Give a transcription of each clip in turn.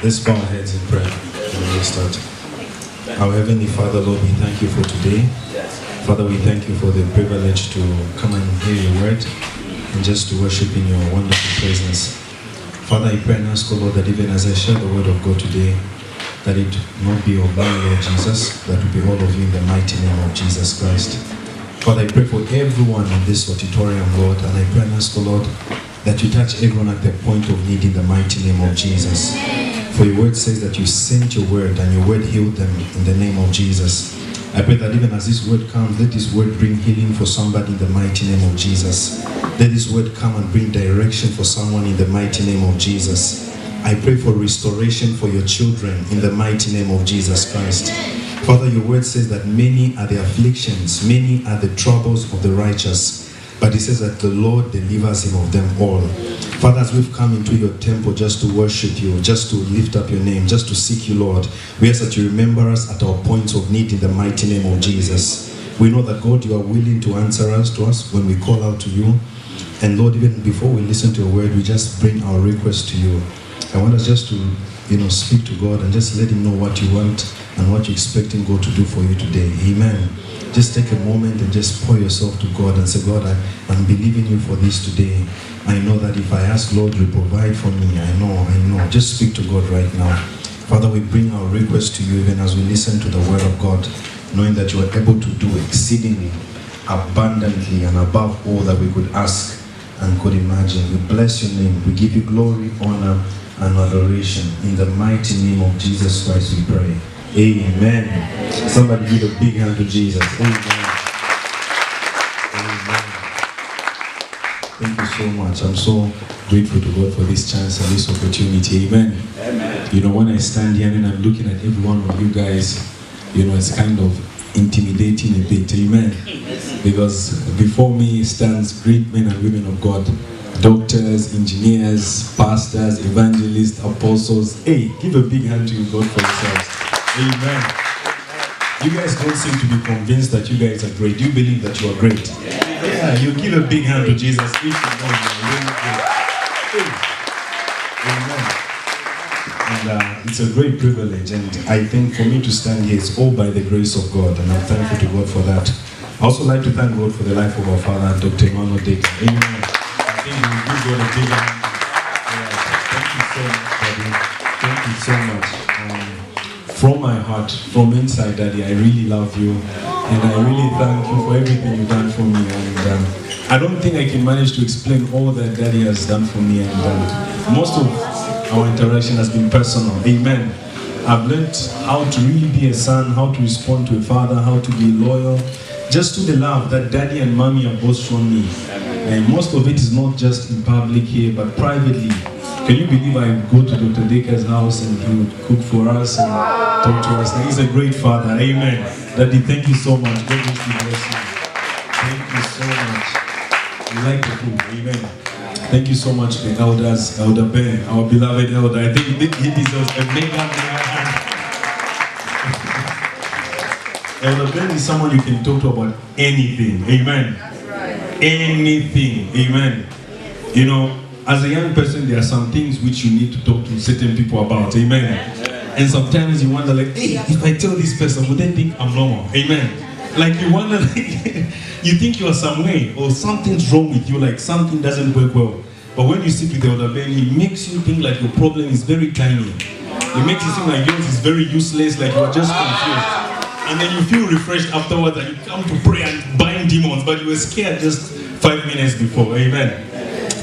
Let's bow our heads in prayer and we'll start. Our Heavenly Father, Lord, we thank you for today. Father, we thank you for the privilege to come and hear your word and just to worship in your wonderful presence. Father, I pray and ask, O Lord, that even as I share the word of God today, that it not be of me, Lord Jesus, that will be all of you in the mighty name of Jesus Christ. Father, I pray for everyone in this auditorium, Lord, and I pray and ask, O Lord, that you touch everyone at their point of need in the mighty name of Jesus. For your word says that you sent your word and your word healed them in the name of Jesus. I pray that even as this word comes, let this word bring healing for somebody in the mighty name of Jesus. Let this word come and bring direction for someone in the mighty name of Jesus. I pray for restoration for your children in the mighty name of Jesus Christ. Father, your word says that many are the afflictions, many are the troubles of the righteous, but it says that the Lord delivers him of them all. Father, as we've come into your temple just to worship you, just to lift up your name, just to seek you, Lord, we ask that you remember us at our points of need in the mighty name of Jesus. We know that, God, you are willing to answer us when we call out to you. And Lord, even before we listen to your word, we just bring our request to you. I want us just to, speak to God and just let him know what you want and what you're expecting God to do for you today. Amen. Just take a moment and just pour yourself to God and say, God, I'm believing you for this today. I know that if I ask, Lord, you provide for me. I know. Just speak to God right now. Father, we bring our request to you even as we listen to the word of God, knowing that you are able to do exceedingly, abundantly, and above all that we could ask and could imagine. We bless your name. We give you glory, honor, and adoration. In the mighty name of Jesus Christ we pray. Amen. Somebody give a big hand to Jesus. Amen. Amen. Thank you so much. I'm so grateful to God for this chance and this opportunity. Amen. Amen. When I stand here and I'm looking at every one of you guys, it's kind of intimidating a bit. Amen. Because before me stands great men and women of God. Doctors, engineers, pastors, evangelists, apostles. Hey, give a big hand to you, God, for yourselves. Amen. You guys don't seem to be convinced that you guys are great. Do you believe that you are great? Yeah, you give a big hand to Jesus if you know you are really great. Amen. And it's a great privilege, and I think for me to stand here is all by the grace of God, and I'm thankful to God for that. I also like to thank God for the life of our father, Dr. Emmanuel Data. Amen. I think we give God a big hand. Thank you so much, Daddy. Thank you so much. From my heart, from inside, Daddy, I really love you, and I really thank you for everything you've done for me. And I don't think I can manage to explain all that Daddy has done for me, and most of our interaction has been personal. Amen. I've learned how to really be a son, how to respond to a father, how to be loyal, just to the love that Daddy and Mommy have both shown me. And most of it is not just in public here, but privately. Can you believe I go to Dr. Deka's house and he would cook for us and talk to us? And he's a great father. Amen. Daddy, thank you so much. God bless you. Thank you so much. We like the food. Amen. Thank you so much, the elders, Elder Ben, our beloved elder. I think he deserves a mega hand. Elder Ben is someone you can talk to about anything. Amen. Anything. Amen. As a young person, there are some things which you need to talk to certain people about. Amen. And sometimes you wonder, like, hey, if I tell this person, would they think I'm normal? Amen. Like you wonder, you think you are some way, or something's wrong with you, like something doesn't work well. But when you sit with the elder Ben, he makes you think like your problem is very tiny. It makes you seem like yours is very useless, like you are just confused. And then you feel refreshed afterwards, and you come to pray and bind demons, but you were scared just 5 minutes before. Amen.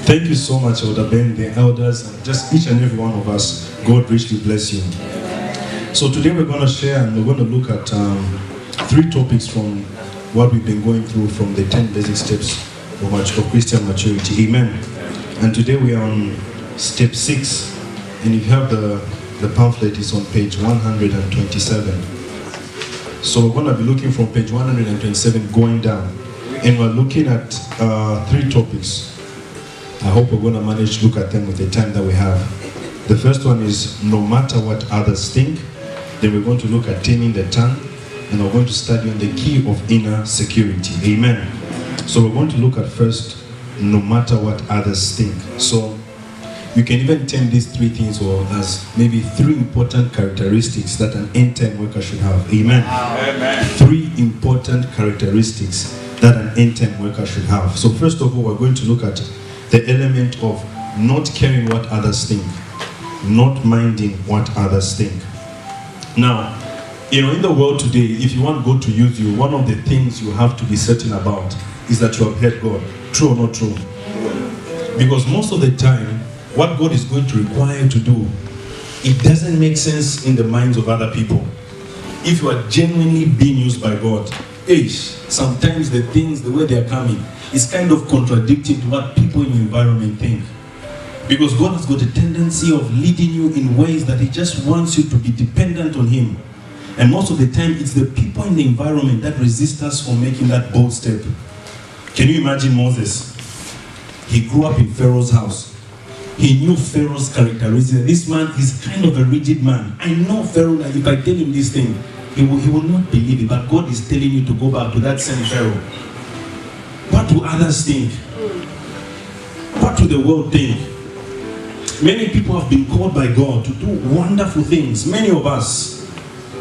Thank you so much, Elder Ben, the elders, and just each and every one of us. God richly bless you. So today we're going to share and we're going to look at 3 topics from what we've been going through from the 10 basic steps of Christian maturity. Amen. And today we are on step 6. And if you have the pamphlet, is on page 127. So we're going to be looking from page 127 going down. And we're looking at 3 topics. I hope we're going to manage to look at them with the time that we have. The first one is no matter what others think. Then we're going to look at taming the tongue. And we're going to study on the key of inner security. Amen. So we're going to look at first, no matter what others think. So You can even term these three things or as maybe three important characteristics that an end-time worker should have. Amen. Amen. Three important characteristics that an end-time worker should have. So first of all, we're going to look at the element of not caring what others think, not minding what others think. Now, in the world today, if you want God to use you, one of the things you have to be certain about is that you have heard God. True or not true? Because most of the time, what God is going to require you to do, it doesn't make sense in the minds of other people. If you are genuinely being used by God, sometimes the things, the way they are coming, is kind of contradicting to what people in your environment think. Because God has got a tendency of leading you in ways that He just wants you to be dependent on Him. And most of the time, it's the people in the environment that resist us from making that bold step. Can you imagine Moses? He grew up in Pharaoh's house. He knew Pharaoh's characteristics. This man is kind of a rigid man. I know Pharaoh, that if I tell him this thing, he will not believe it. But God is telling you to go back to that same Pharaoh. What do others think? What do the world think? Many people have been called by God to do wonderful things. Many of us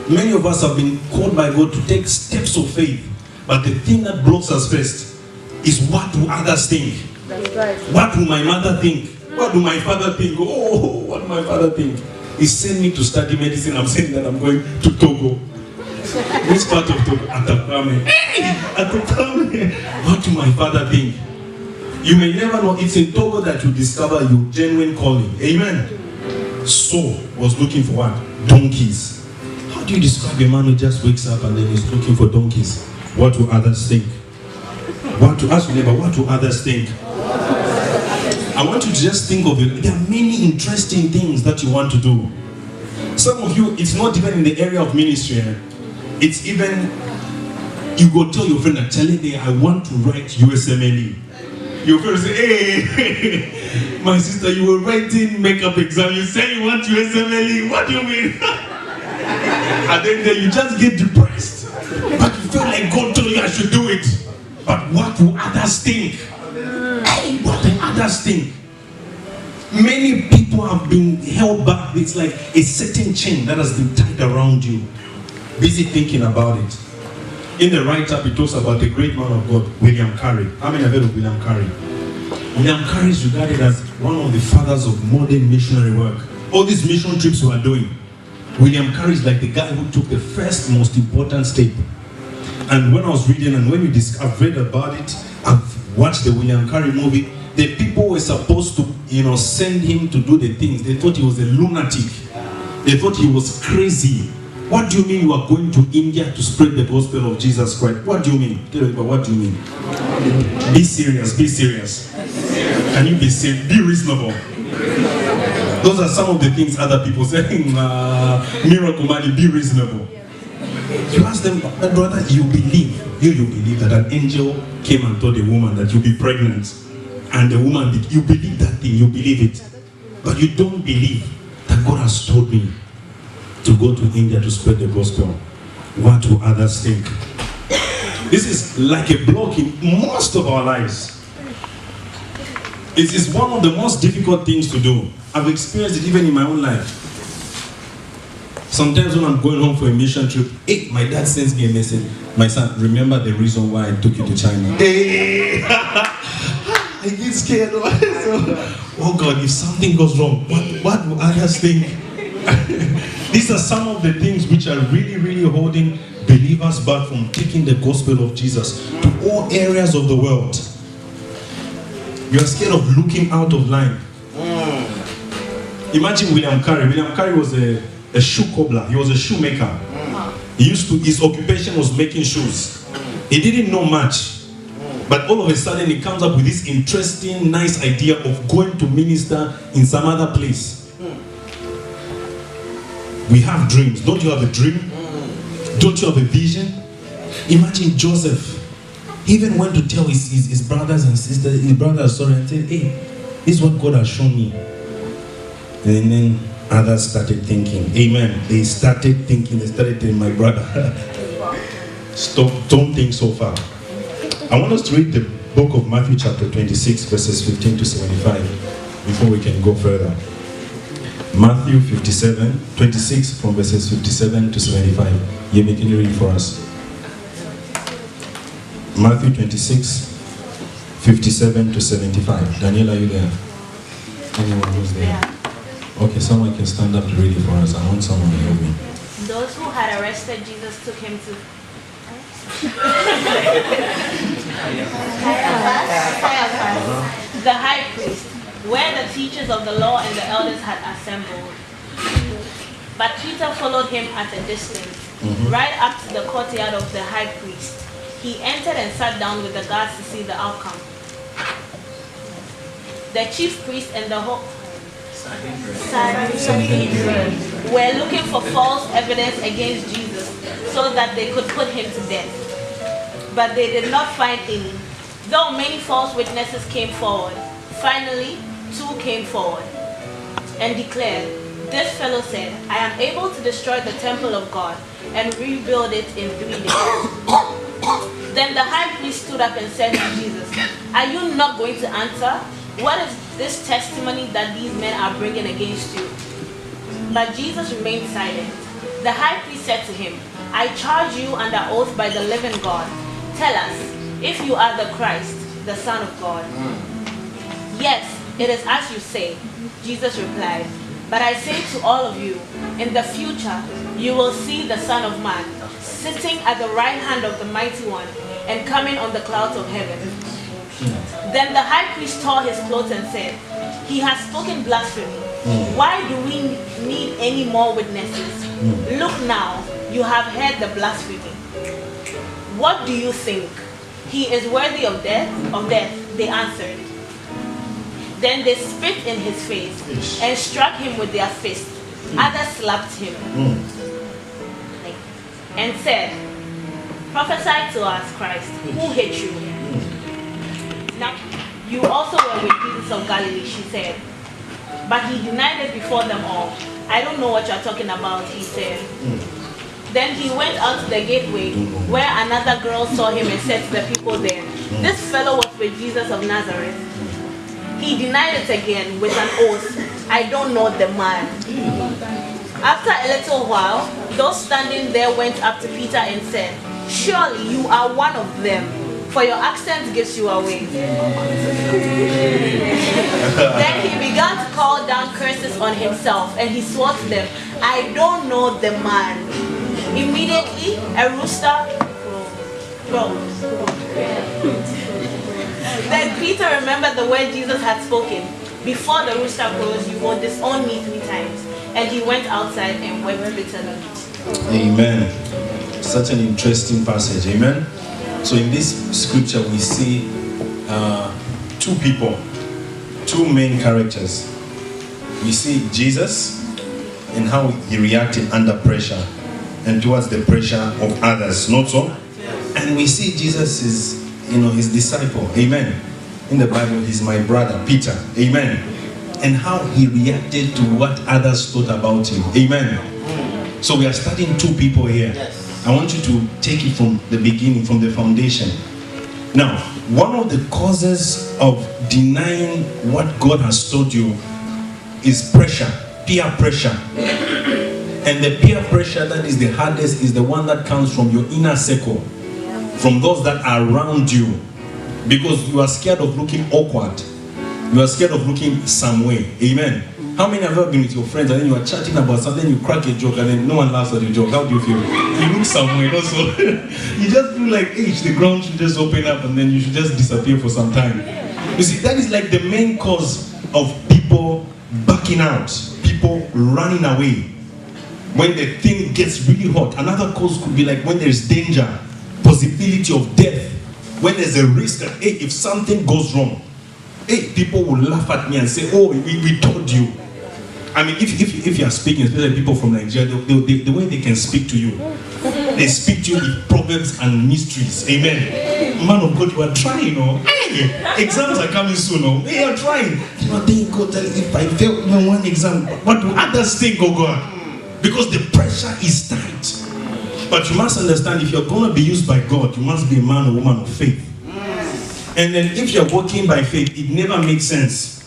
have been called by God to take steps of faith. But the thing that blocks us first is, what do others think? That's right. What will my mother think? What do my father think? Oh, what do my father think? He sent me to study medicine. I'm saying that I'm going to Togo. Which part of Togo? Atakwame. Atakwame. What do my father think? You may never know. It's in Togo that you discover your genuine calling. Amen. Saul was looking for what? Donkeys. How do you describe a man who just wakes up and then is looking for donkeys? What do others think? Ask your neighbor, what do others think? I want you to just think of it. There are many interesting things that you want to do. Some of you, it's not even in the area of ministry. It's even, you go tell your friend that, I want to write USMLE. Your friend will say, hey, my sister, you were writing makeup exam. You say you want USMLE. What do you mean? And then you just get depressed. But you feel like God told you I should do it. But what do others think? What do others think? Many people have been held back. It's like a certain chain that has been tied around you. Busy thinking about it. In the write-up, it talks about the great man of God, William Carey. How many have heard of William Carey? William Carey is regarded as one of the fathers of modern missionary work. All these mission trips we are doing, William Carey is like the guy who took the first most important step. And when I was reading, and when I've read about it, I've watched the William Carey movie, the people were supposed to, send him to do the things. They thought he was a lunatic. They thought he was crazy. What do you mean you are going to India to spread the gospel of Jesus Christ? What do you mean? Tell me, what do you mean? Be serious, be serious. Can you be serious? Be reasonable. Those are some of the things other people say. Miracle money, be reasonable. You ask them, but brother, you believe that an angel came and told a woman that you'll be pregnant. And the woman did. You believe that thing, you believe it. But you don't believe that God has told me to go to India to spread the gospel. What do others think? This is like a block in most of our lives. It is one of the most difficult things to do. I've experienced it even in my own life. Sometimes when I'm going home for a mission trip, my dad sends me a message. My son, remember the reason why I took you to China? I get scared. Oh God, if something goes wrong, what do others think? These are some of the things which are really, really holding believers back from taking the gospel of Jesus to all areas of the world. You are scared of looking out of line. Imagine William Carey. William Carey was a shoe cobbler. He was a shoemaker. His occupation was making shoes. He didn't know much. But all of a sudden he comes up with this interesting, nice idea of going to minister in some other place. We have dreams. Don't you have a dream? Don't you have a vision? Imagine Joseph. He even went to tell his brothers and sisters, and said, hey, this is what God has shown me. And then others started thinking. Amen. They started thinking. They started telling my brother, stop, don't think so far. I want us to read the book of Matthew chapter 26, verses 15 to 75. before we can go further. Matthew 26 from verses 57 to 75. Yemi, can you read for us? Matthew 26, 57 to 75. Daniela, are you there? Anyone who's there? Yeah. Okay, someone can stand up to read it for us. I want someone to help me. Those who had arrested Jesus took him to the high priest, where the teachers of the law and the elders had assembled. But Peter followed him at a distance, right up to the courtyard of the high priest. He entered and sat down with the guards to see the outcome. The chief priest and the whole Sanhedrin were looking for false evidence against Jesus so that they could put him to death. But they did not find any, though many false witnesses came forward. Finally, 2 came forward and declared, "This fellow said, I am able to destroy the temple of God and rebuild it in 3 days." Then the high priest stood up and said to Jesus, "Are you not going to answer? What is this testimony that these men are bringing against you?" But Jesus remained silent. The high priest said to him, "I charge you under oath by the living God. Tell us, if you are the Christ, the Son of God." "Yes, it is as you say," Jesus replied. "But I say to all of you, in the future you will see the Son of Man sitting at the right hand of the Mighty One and coming on the clouds of heaven." Then the high priest tore his clothes and said, "He has spoken blasphemy. Why do we need any more witnesses? Look now, you have heard the blasphemy. What do you think? He is worthy of death? They answered. Then they spit in his face and struck him with their fists. Others slapped him and said, "Prophesy to us, Christ, who hit you?" "Now, you also were with Jesus of Galilee," she said. But he denied it before them all. "I don't know what you're talking about," he said. Then he went out to the gateway, where another girl saw him and said to the people there, "This fellow was with Jesus of Nazareth." He denied it again with an oath, "I don't know the man." After a little while, those standing there went up to Peter and said, "Surely you are one of them, for your accent gives you away." Then he began to call down curses on himself, and he swore to them, "I don't know the man." Immediately, a rooster crowed. Then Peter remembered the word Jesus had spoken, "Before the rooster crows, you will disown me 3 times." And he went outside and wept bitterly. Amen. Such an interesting passage. Amen. So in this scripture we see 2 people, 2 main characters. We see Jesus and how he reacted under pressure and towards the pressure of others, not so? And we see Jesus is, his disciple. Amen. In the Bible, he's my brother, Peter. Amen. And how he reacted to what others thought about him. Amen. So we are studying 2 people here. I want you to take it from the beginning, from the foundation. Now, one of the causes of denying what God has told you is pressure, peer pressure. And the peer pressure that is the hardest is the one that comes from your inner circle, from those that are around you, because you are scared of looking awkward. You are scared of looking some way. Amen. How many have ever been with your friends and then you are chatting about something, you crack a joke and then no one laughs at your joke? How do you feel? You look some way, also. You just feel like, the ground should just open up and then you should just disappear for some time. You see, that is like the main cause of people backing out, people running away. When the thing gets really hot. Another cause could be like when there's danger, possibility of death, when there's a risk that, if something goes wrong, people will laugh at me and say, "Oh, we told you." I mean, if you are speaking, especially people from Nigeria, the way they can speak to you, they speak to you with proverbs and mysteries. Amen. Man of God, you are trying, Hey, exams are coming soon, Hey, you are trying. Thank God, if I fail one exam, what do others think, oh God? Because the pressure is tight. But you must understand, if you're going to be used by God, you must be a man or woman of faith. And then if you're walking by faith, it never makes sense.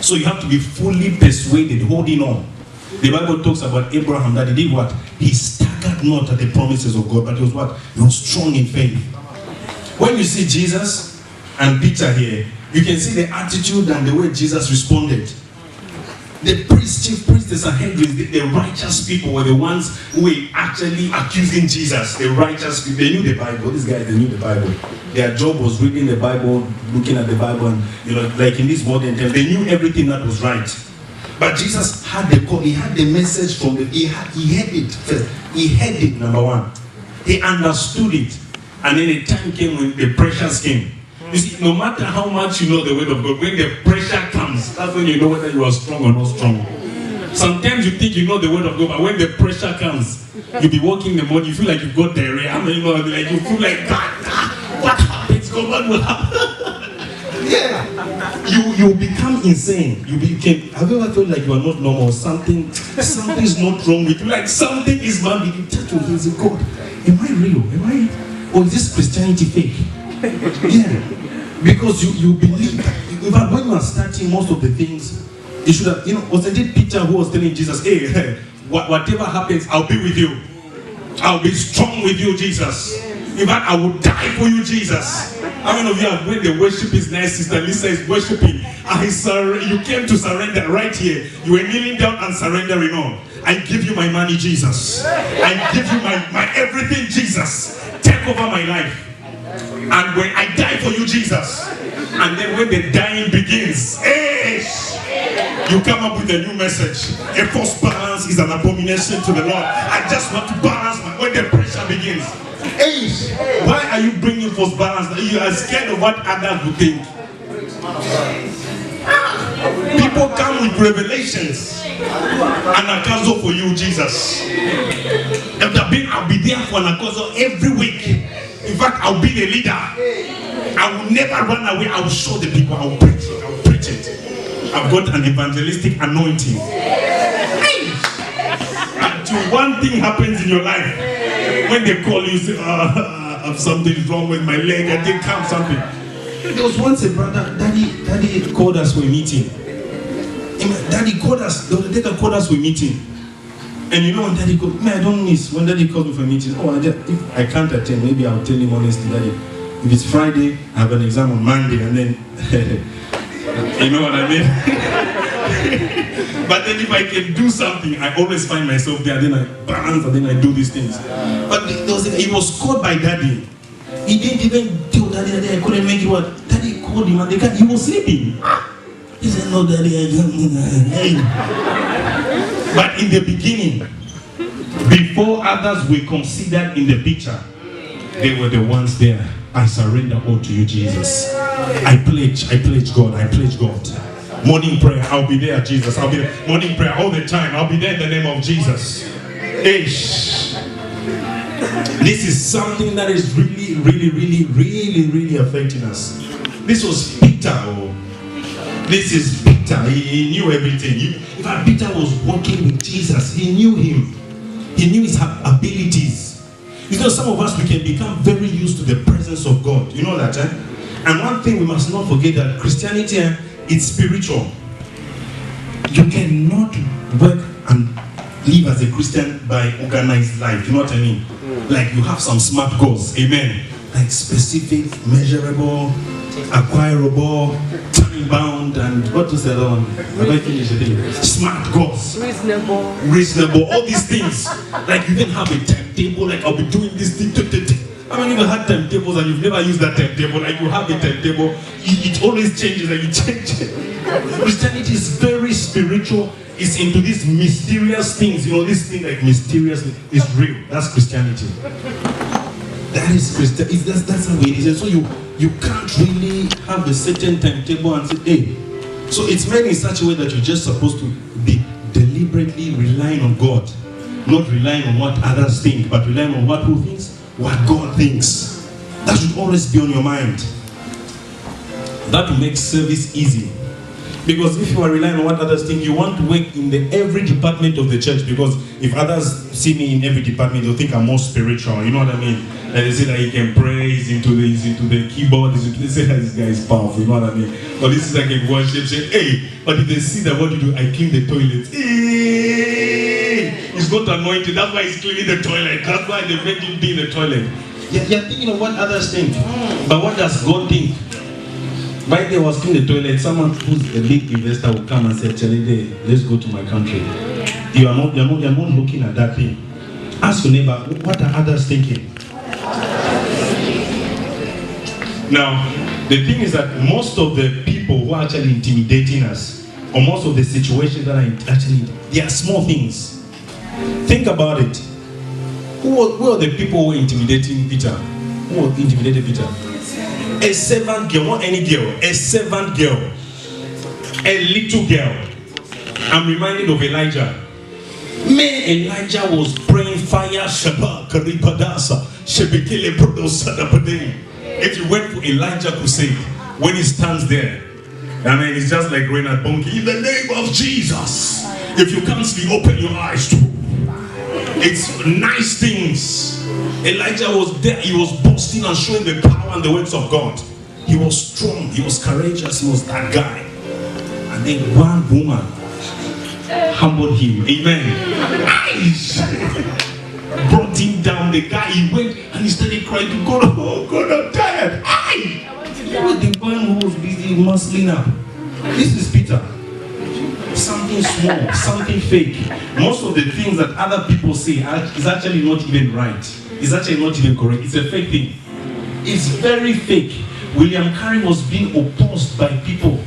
So you have to be fully persuaded, holding on. The Bible talks about Abraham, that he did what? He staggered not at the promises of God, but he was what? He was strong in faith. When you see Jesus and Peter here, you can see the attitude and the way Jesus responded. The priests, chief priests, the Sanhedrin, the righteous people were the ones who were actually accusing Jesus. The righteous people, they knew the Bible. These guys, they knew the Bible. Their job was reading the Bible, looking at the Bible, and like in this modern time, they knew everything that was right. But Jesus had the call. He had the message from the. He had it first. He had it, number one. He understood it, and then the time came when the pressures came. You see, no matter how much you know the word of God, when the pressure comes, that's when you know whether you are strong or not strong. Sometimes you think you know the word of God, but when the pressure comes, you'll be walking in the morning, you feel like you've got diarrhea. I mean, like you feel like, God, what happens? God, what will happen? Yeah. You become insane. Have you ever felt like you are not normal? Something's not wrong with you. Like something is wrong with you. Touch your hands and God, am I real? Or is this Christianity fake? Yeah. Because you believe that. In fact, when you are starting most of the things, you should have, wasn't it Peter who was telling Jesus, hey, whatever happens, I'll be with you. I'll be strong with you, Jesus. In fact, I will die for you, Jesus. How many of you have, when the worship is nice, Sister Lisa is worshiping, you came to surrender right here. You were kneeling down and surrendering all. I give you my money, Jesus. I give you my everything, Jesus. Take over my life. And when I die for you, Jesus, and then when the dying begins, you come up with a new message. A false balance is an abomination to the Lord. I just want to balance when the pressure begins. Why are you bringing false balance? You are scared of what others will think. People come with revelations and Akazo for you, Jesus. I'll be there for an Akazo every week. In fact, I'll be the leader. I will never run away. I will show the people. I will preach it. I will preach it. I've got an evangelistic anointing. Until one thing happens in your life, when they call you, say, something's wrong with my leg, I think come something. There was once a brother, Daddy called us for a meeting. Daddy called us, the other called us for a meeting. And when Daddy called me, I don't miss when Daddy called me for a meeting. If I can't attend, maybe I'll tell him honestly, Daddy. If it's Friday, I have an exam on Monday, and then you know what I mean? But then if I can do something, I always find myself there. Then I balance, and then I do these things. But he was called by Daddy. He didn't even tell Daddy that I couldn't make it work. Daddy called him, and he was sleeping. He said, "No, Daddy, I can't." But in the beginning, before others were considered in the picture, they were the ones there. I surrender all to you, Jesus. I pledge God. I pledge God. Morning prayer, I'll be there, Jesus. I'll be there. Morning prayer all the time. I'll be there in the name of Jesus. This is something that is really affecting us. This was Peter. This is Peter. He knew everything. In fact, Peter was walking with Jesus. He knew him. He knew his abilities. Some of us, we can become very used to the presence of God. You know that, And one thing we must not forget, that Christianity, it's spiritual. You cannot work and live as a Christian by organized life. You know what I mean? Like you have some smart goals. Amen. Like specific, measurable, acquirable, time-bound, and what was the other one? Smart goals. Reasonable. All these things. Like you then have a timetable, like I'll be doing this thing. How many of you had timetables and you've never used that timetable? Like you have a timetable, it always changes and you change it. Christianity is very spiritual. It's into these mysterious things. This thing like mysterious is real. That's Christianity. That is Christianity. That's how it is. So you can't really have a certain timetable and say, hey. So it's made in such a way that you're just supposed to be deliberately relying on God. Not relying on what others think, but relying on who thinks? What God thinks. That should always be on your mind. That will make service easy. Because if you are relying on what others think, you want to work in every department of the church. Because if others see me in every department, they'll think I'm more spiritual. You know what I mean? And they say that he can pray, he's into the keyboard, they say that this guy is powerful. You know what I mean? But this is like a worship. Say, hey, but if they see that what you do, I clean the toilet. Hey, he's not anointed. That's why he's cleaning the toilet. That's why they make him be in the toilet. You're thinking of what others think. But what does God think? Right there was cleaning the toilet. Someone who's a big investor will come and say, Chelide, let's go to my country. You're not looking at that thing. Ask your neighbor, what are others thinking? Now, the thing is that most of the people who are actually intimidating us, or most of the situations that are actually, they are small things. Think about it. Who are the people who were intimidating Peter? Who intimidated Peter? A servant girl, not any girl, a servant girl, a little girl. I'm reminded of Elijah. Elijah was praying fire, Shabbat, Karipadasa, Shebekele Prodosadapade. If you went for Elijah crusade, when he stands there, I mean, it's just like Reinhard Bonnke, in the name of Jesus. If you can't sleep, open your eyes too. It's nice things. Elijah was there, he was boasting and showing the power and the works of God. He was strong, he was courageous, he was that guy. And then one woman humbled him. Amen. Brought him down. The guy, he went and he started crying to God. Oh God, I'm tired. You know the man who was busy muscling up. This is Peter. Something small, something fake. Most of the things that other people say is actually not even right. It's actually not even correct. It's a fake thing. It's very fake. William Carey was being opposed by people.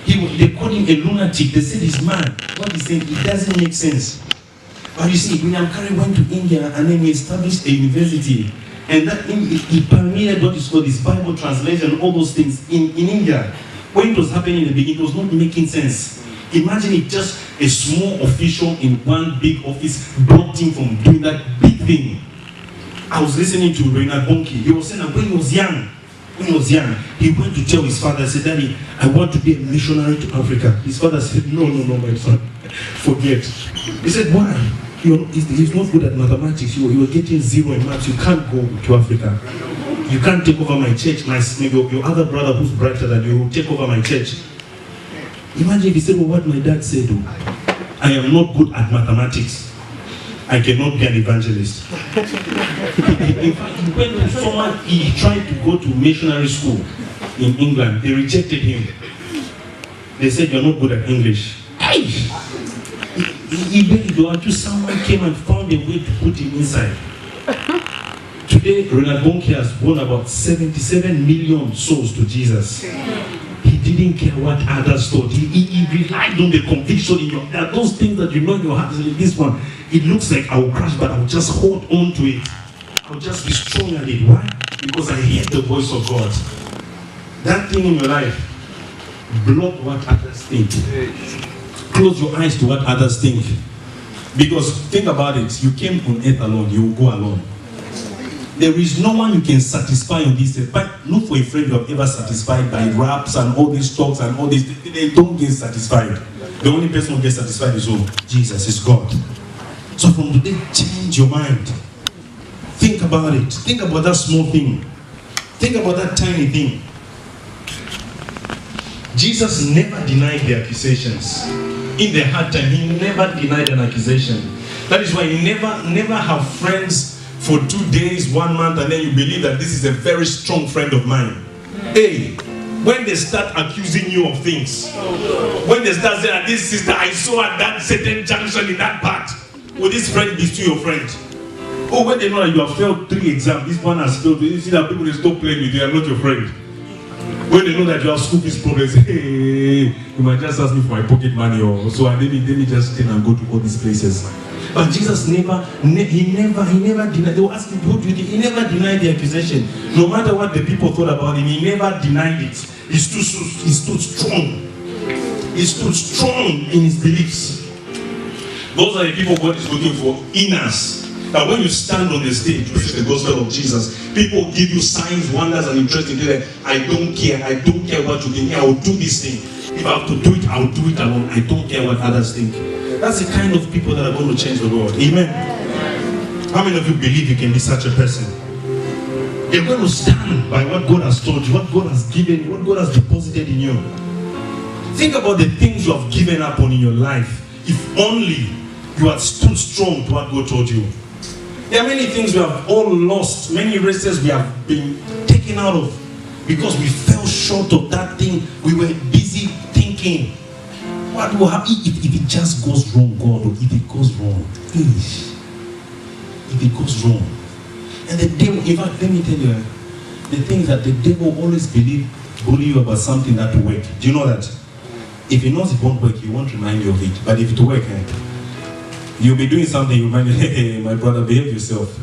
They called him a lunatic. They said he's mad. What he's saying, it doesn't make sense. But you see, William Carey went to India and then he established a university. And that he pioneered what is called this Bible translation, all those things in India. When it was happening in the beginning, it was not making sense. Imagine if just a small official in one big office blocked him from doing that big thing. I was listening to Reinhard Bonnke. He was saying that when he was young, he went to tell his father, said, Daddy, I want to be a missionary to Africa. His father said, no, my son, forget. He said, why? He's not good at mathematics. You were getting 0 in maths. You can't go to Africa. You can't take over my church. Your other brother who's brighter than you will take over my church. Imagine if he said, well, what my dad said, I am not good at mathematics. I cannot be an evangelist. In fact, he went to someone, he tried to go to missionary school in England. They rejected him. They said, you're not good at English. He begged until someone came and found a way to put him inside. Today, Reinhard Bonnke has won about 77 million souls to Jesus. He didn't care what others thought. He relied on the conviction in your heart. There are those things that you know in your heart. This one, it looks like I will crash, but I will just hold on to it. I will just be strong at it. Why? Because I hear the voice of God. That thing in your life, block what others think. Close your eyes to what others think. Because think about it, you came on earth alone, you will go alone. There is no one you can satisfy on this earth. But look for a friend you have ever satisfied by raps and all these talks and all this. They don't get satisfied. The only person who gets satisfied is who? Jesus, is God. So from today, change your mind. Think about it. Think about that small thing. Think about that tiny thing. Jesus never denied the accusations. In the hard time, he never denied an accusation. That is why you never have friends for 2 days, 1 month, and then you believe that this is a very strong friend of mine. Hey, when they start accusing you of things, when they start saying, this sister I saw at that certain junction in that part, will this friend be still your friend? Oh, when they know that you have failed 3 exams, this one has failed, you see that people will stop playing with you, they are not your friend. When they know that you have school fees problems, hey, you might just ask me for my pocket money, or so let me just stay and go to all these places. But Jesus never denied. They were asking, who do you think? He never denied the accusation. No matter what the people thought about him, he never denied it. He stood strong. He stood strong in his beliefs. Those are the people God is looking for in us. That when you stand on the stage, preach the gospel of Jesus, people give you signs, wonders, and interesting things. I don't care what you think. I will do this thing. If I have to do it, I'll do it alone. I don't care what others think. That's the kind of people that are going to change the world. Amen. How many of you believe you can be such a person? You're going to stand by what God has told you, what God has given you, what God has deposited in you. Think about the things you have given up on in your life. If only you had stood strong to what God told you. There are many things we have all lost, many races we have been taken out of because we fell short of that thing. We were busy thinking, what will happen if it just goes wrong, God, or if it goes wrong? If it goes wrong. And the devil, in fact, let me tell you, the thing that the devil always bully you about something that will work. Do you know that? If he knows it won't work, he won't remind you of it. But if it works, you'll be doing something, you remind you, hey, my brother, behave yourself.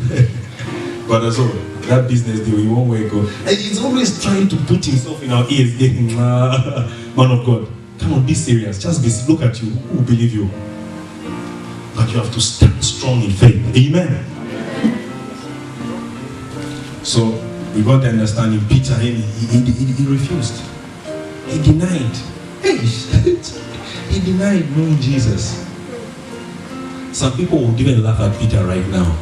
But as well, that business deal, you won't work. And he's always trying to put himself in our ears, man of God, come on, be serious. Just be, look at you, who will believe you? But you have to stand strong in faith. Amen. So, we got the understanding. Peter, he refused. He denied. He denied knowing Jesus. Some people would even laugh at Peter right now.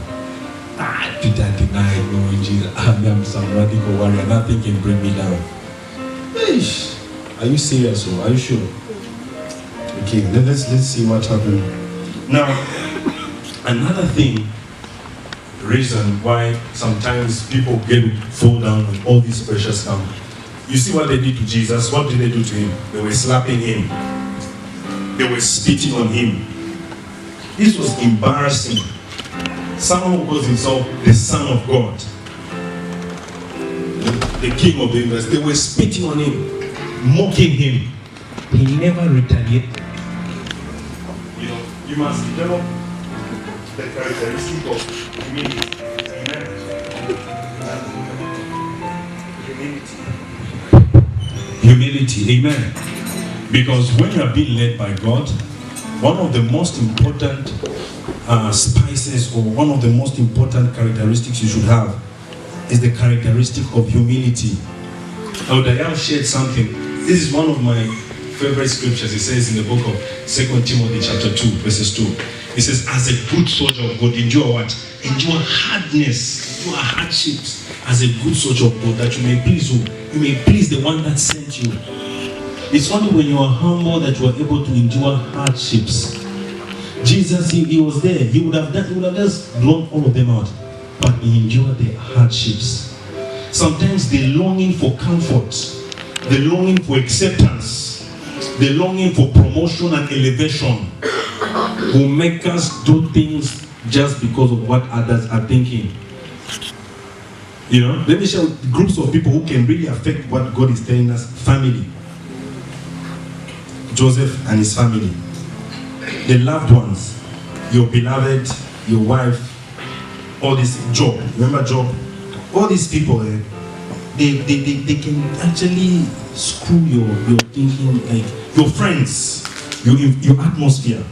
Peter denied knowing Jesus. I'm some radical warrior. Nothing can bring me down. Are you serious or are you sure? Okay, let's see what happened. Now, another reason why sometimes people fall down when all these pressures come. You see what they did to Jesus? What did they do to him? They were slapping him. They were spitting on him. This was embarrassing. Someone who calls himself the Son of God, the King of the universe, they were spitting on him, mocking him. He never retaliated. You know, you must develop the characteristic of humility. Humility, amen. Because when you are being led by God, one of the most important spices or one of the most important characteristics you should have is the characteristic of humility. Dayal shared something. This is one of my favorite scriptures. It says in the book of 2 Timothy chapter 2, verses 2. It says, as a good soldier of God, endure what? Endure hardness, endure hardships as a good soldier of God, that you may please who? You may please the one that sent you. It's only when you are humble that you are able to endure hardships. Jesus, he was there. He would have just blown all of them out. But he endured the hardships. Sometimes the longing for comfort, the longing for acceptance, the longing for promotion and elevation will make us do things just because of what others are thinking. You know, let me show groups of people who can really affect what God is telling us. Family. Joseph and his family. The loved ones. Your beloved, your wife, all this. Job. Remember Job? All these people, they can actually screw your thinking, like your friends, your atmosphere.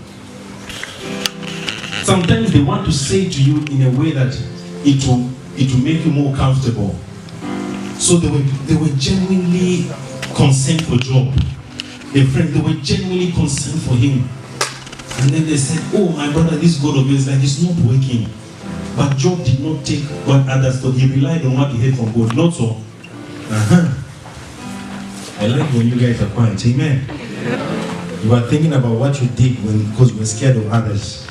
Sometimes they want to say to you in a way that it will make you more comfortable. So they were genuinely concerned for Job. Their friends, they were genuinely concerned for him. And then they said, oh my brother, this God of yours, like, it's not working. But Job did not take what others thought. He relied on what he heard from God. Not so. I like when you guys are quiet. Amen. You are thinking about what you did because you were scared of others.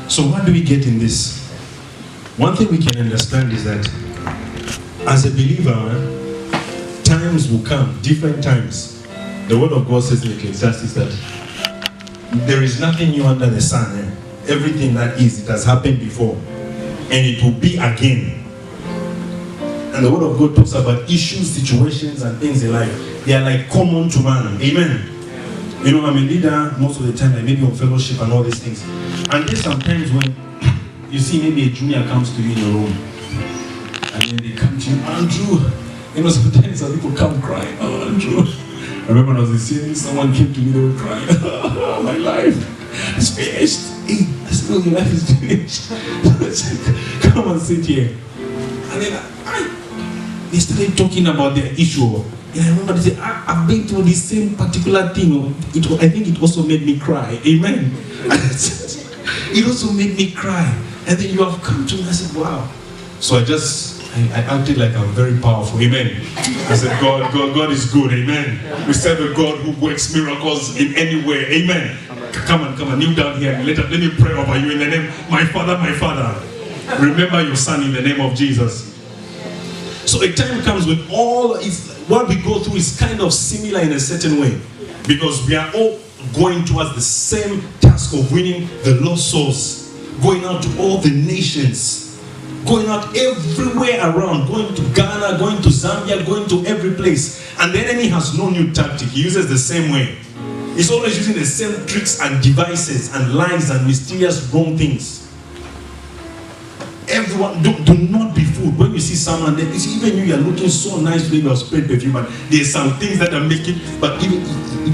So what do we get in this? One thing we can understand is that as a believer, times will come, different times. The word of God says in Ecclesiastes that there is nothing new under the sun. Everything that is, it has happened before. And it will be again. And the word of God talks about issues, situations, and things in life. They are like common to man. Amen. You know, I'm a leader most of the time, like maybe on fellowship and all these things. And then sometimes when you see maybe a junior comes to you in your room, and then they come to you, Andrew. You know, sometimes some people come crying, oh, Andrew. I remember when I was in series, someone came to me, they were crying, oh, my life is finished. Hey, I said, oh, your life is finished. I said, come and sit here. And then they started talking about their issue. And I remember they said, I've been through the same particular thing. I think it also made me cry. Amen. It also made me cry. And then you have come to me. I said, wow. So I acted like I'm very powerful. Amen. I said, God is good. Amen. We serve a God who works miracles in any way. Amen. Come on, kneel down here. Let me pray over you in the name. My Father. Remember your son in the name of Jesus. So a time comes when what we go through is kind of similar in a certain way, because we are all going towards the same task of winning the lost souls, going out to all the nations, going out everywhere around, going to Ghana, going to Zambia, going to every place. And the enemy has no new tactic. He uses the same way. He's always using the same tricks and devices and lies and mysterious wrong things. Everyone, do not be fooled. When you see someone there, even you are looking so nice with your spray perfume, but there's some things that are making, but even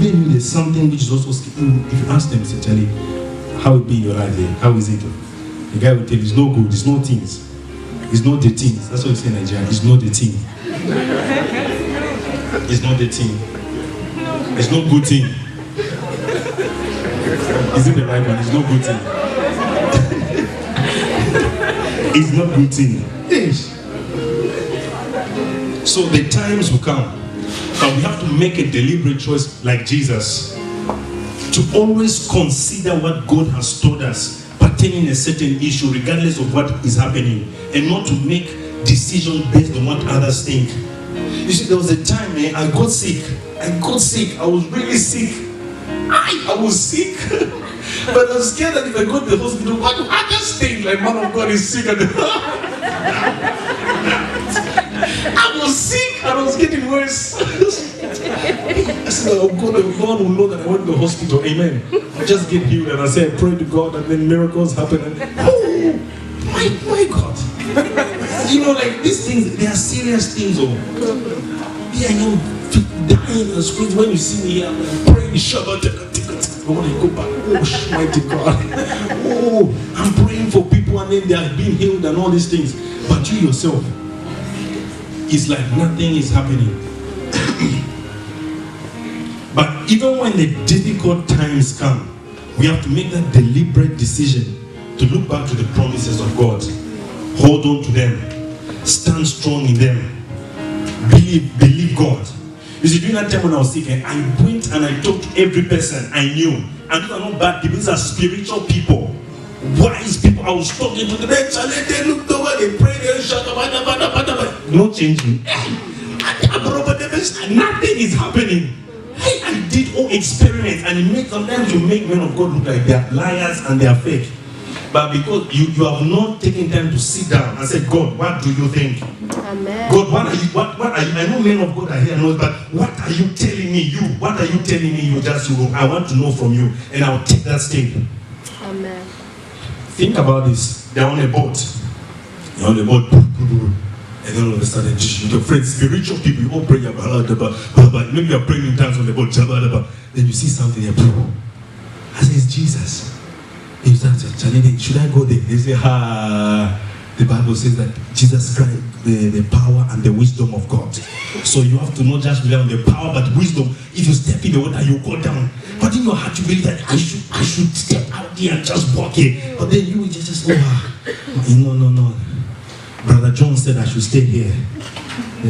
you, there's something which is also, if you ask them, say, tell you, how it be in your life there? How is it? The guy will tell you, it's no good, it's no things. It's not the things. That's what you say in Nigeria. It's not the thing. It's not the thing. It's no good thing. Is it the right one? It's no good thing. It's not good thing. Yes. So the times will come, but we have to make a deliberate choice like Jesus to always consider what God has told us pertaining a certain issue, regardless of what is happening, and not to make decisions based on what others think. You see, there was a time I got sick. I was really sick. I was sick. But I was scared that if I go to the hospital, why do I just think like man of God is sick? I was sick and I was getting worse. I said, oh God will know that I went to the hospital. Amen. I just get healed and I say I pray to God and then miracles happen. And oh my God. You know, like these things, they are serious things. Yeah, you dying in the streets. When you see me here, I'm like praying Shabbat. I want to go back. Oh, mighty God. Oh, I'm praying for people and then they are being healed and all these things. But you yourself, it's like nothing is happening. But even when the difficult times come, we have to make that deliberate decision to look back to the promises of God. Hold on to them. Stand strong in them. Believe God. You see, during that time when I was sick, I went and I talked to every person I knew. And these are not bad people, these are spiritual people. Wise people. I was talking to them, they looked over, they prayed, they shut up, no changing. Nothing is happening. I did all experiments, and sometimes you make men of God look like they are liars and they are fake. But because you have not taken time to sit down and say, God, what do you think? Amen. God, what are you? I know men of God are here, but what are you telling me? What are you telling me? I want to know from you, and I'll take that step. Amen. Think about this. They're on a boat. And then all of a sudden, your friends, spiritual people, you all pray about, maybe you're praying in tongues on the boat, then you see something here. I say, it's Jesus. You start challenging, should I go there? They say, the Bible says that Jesus Christ, the power and the wisdom of God. So you have to not just rely on the power, but wisdom. If you step in the water, you go down. But in your heart, you believe that I should step out there and just walk here. But then you just, no. Brother John said I should stay here.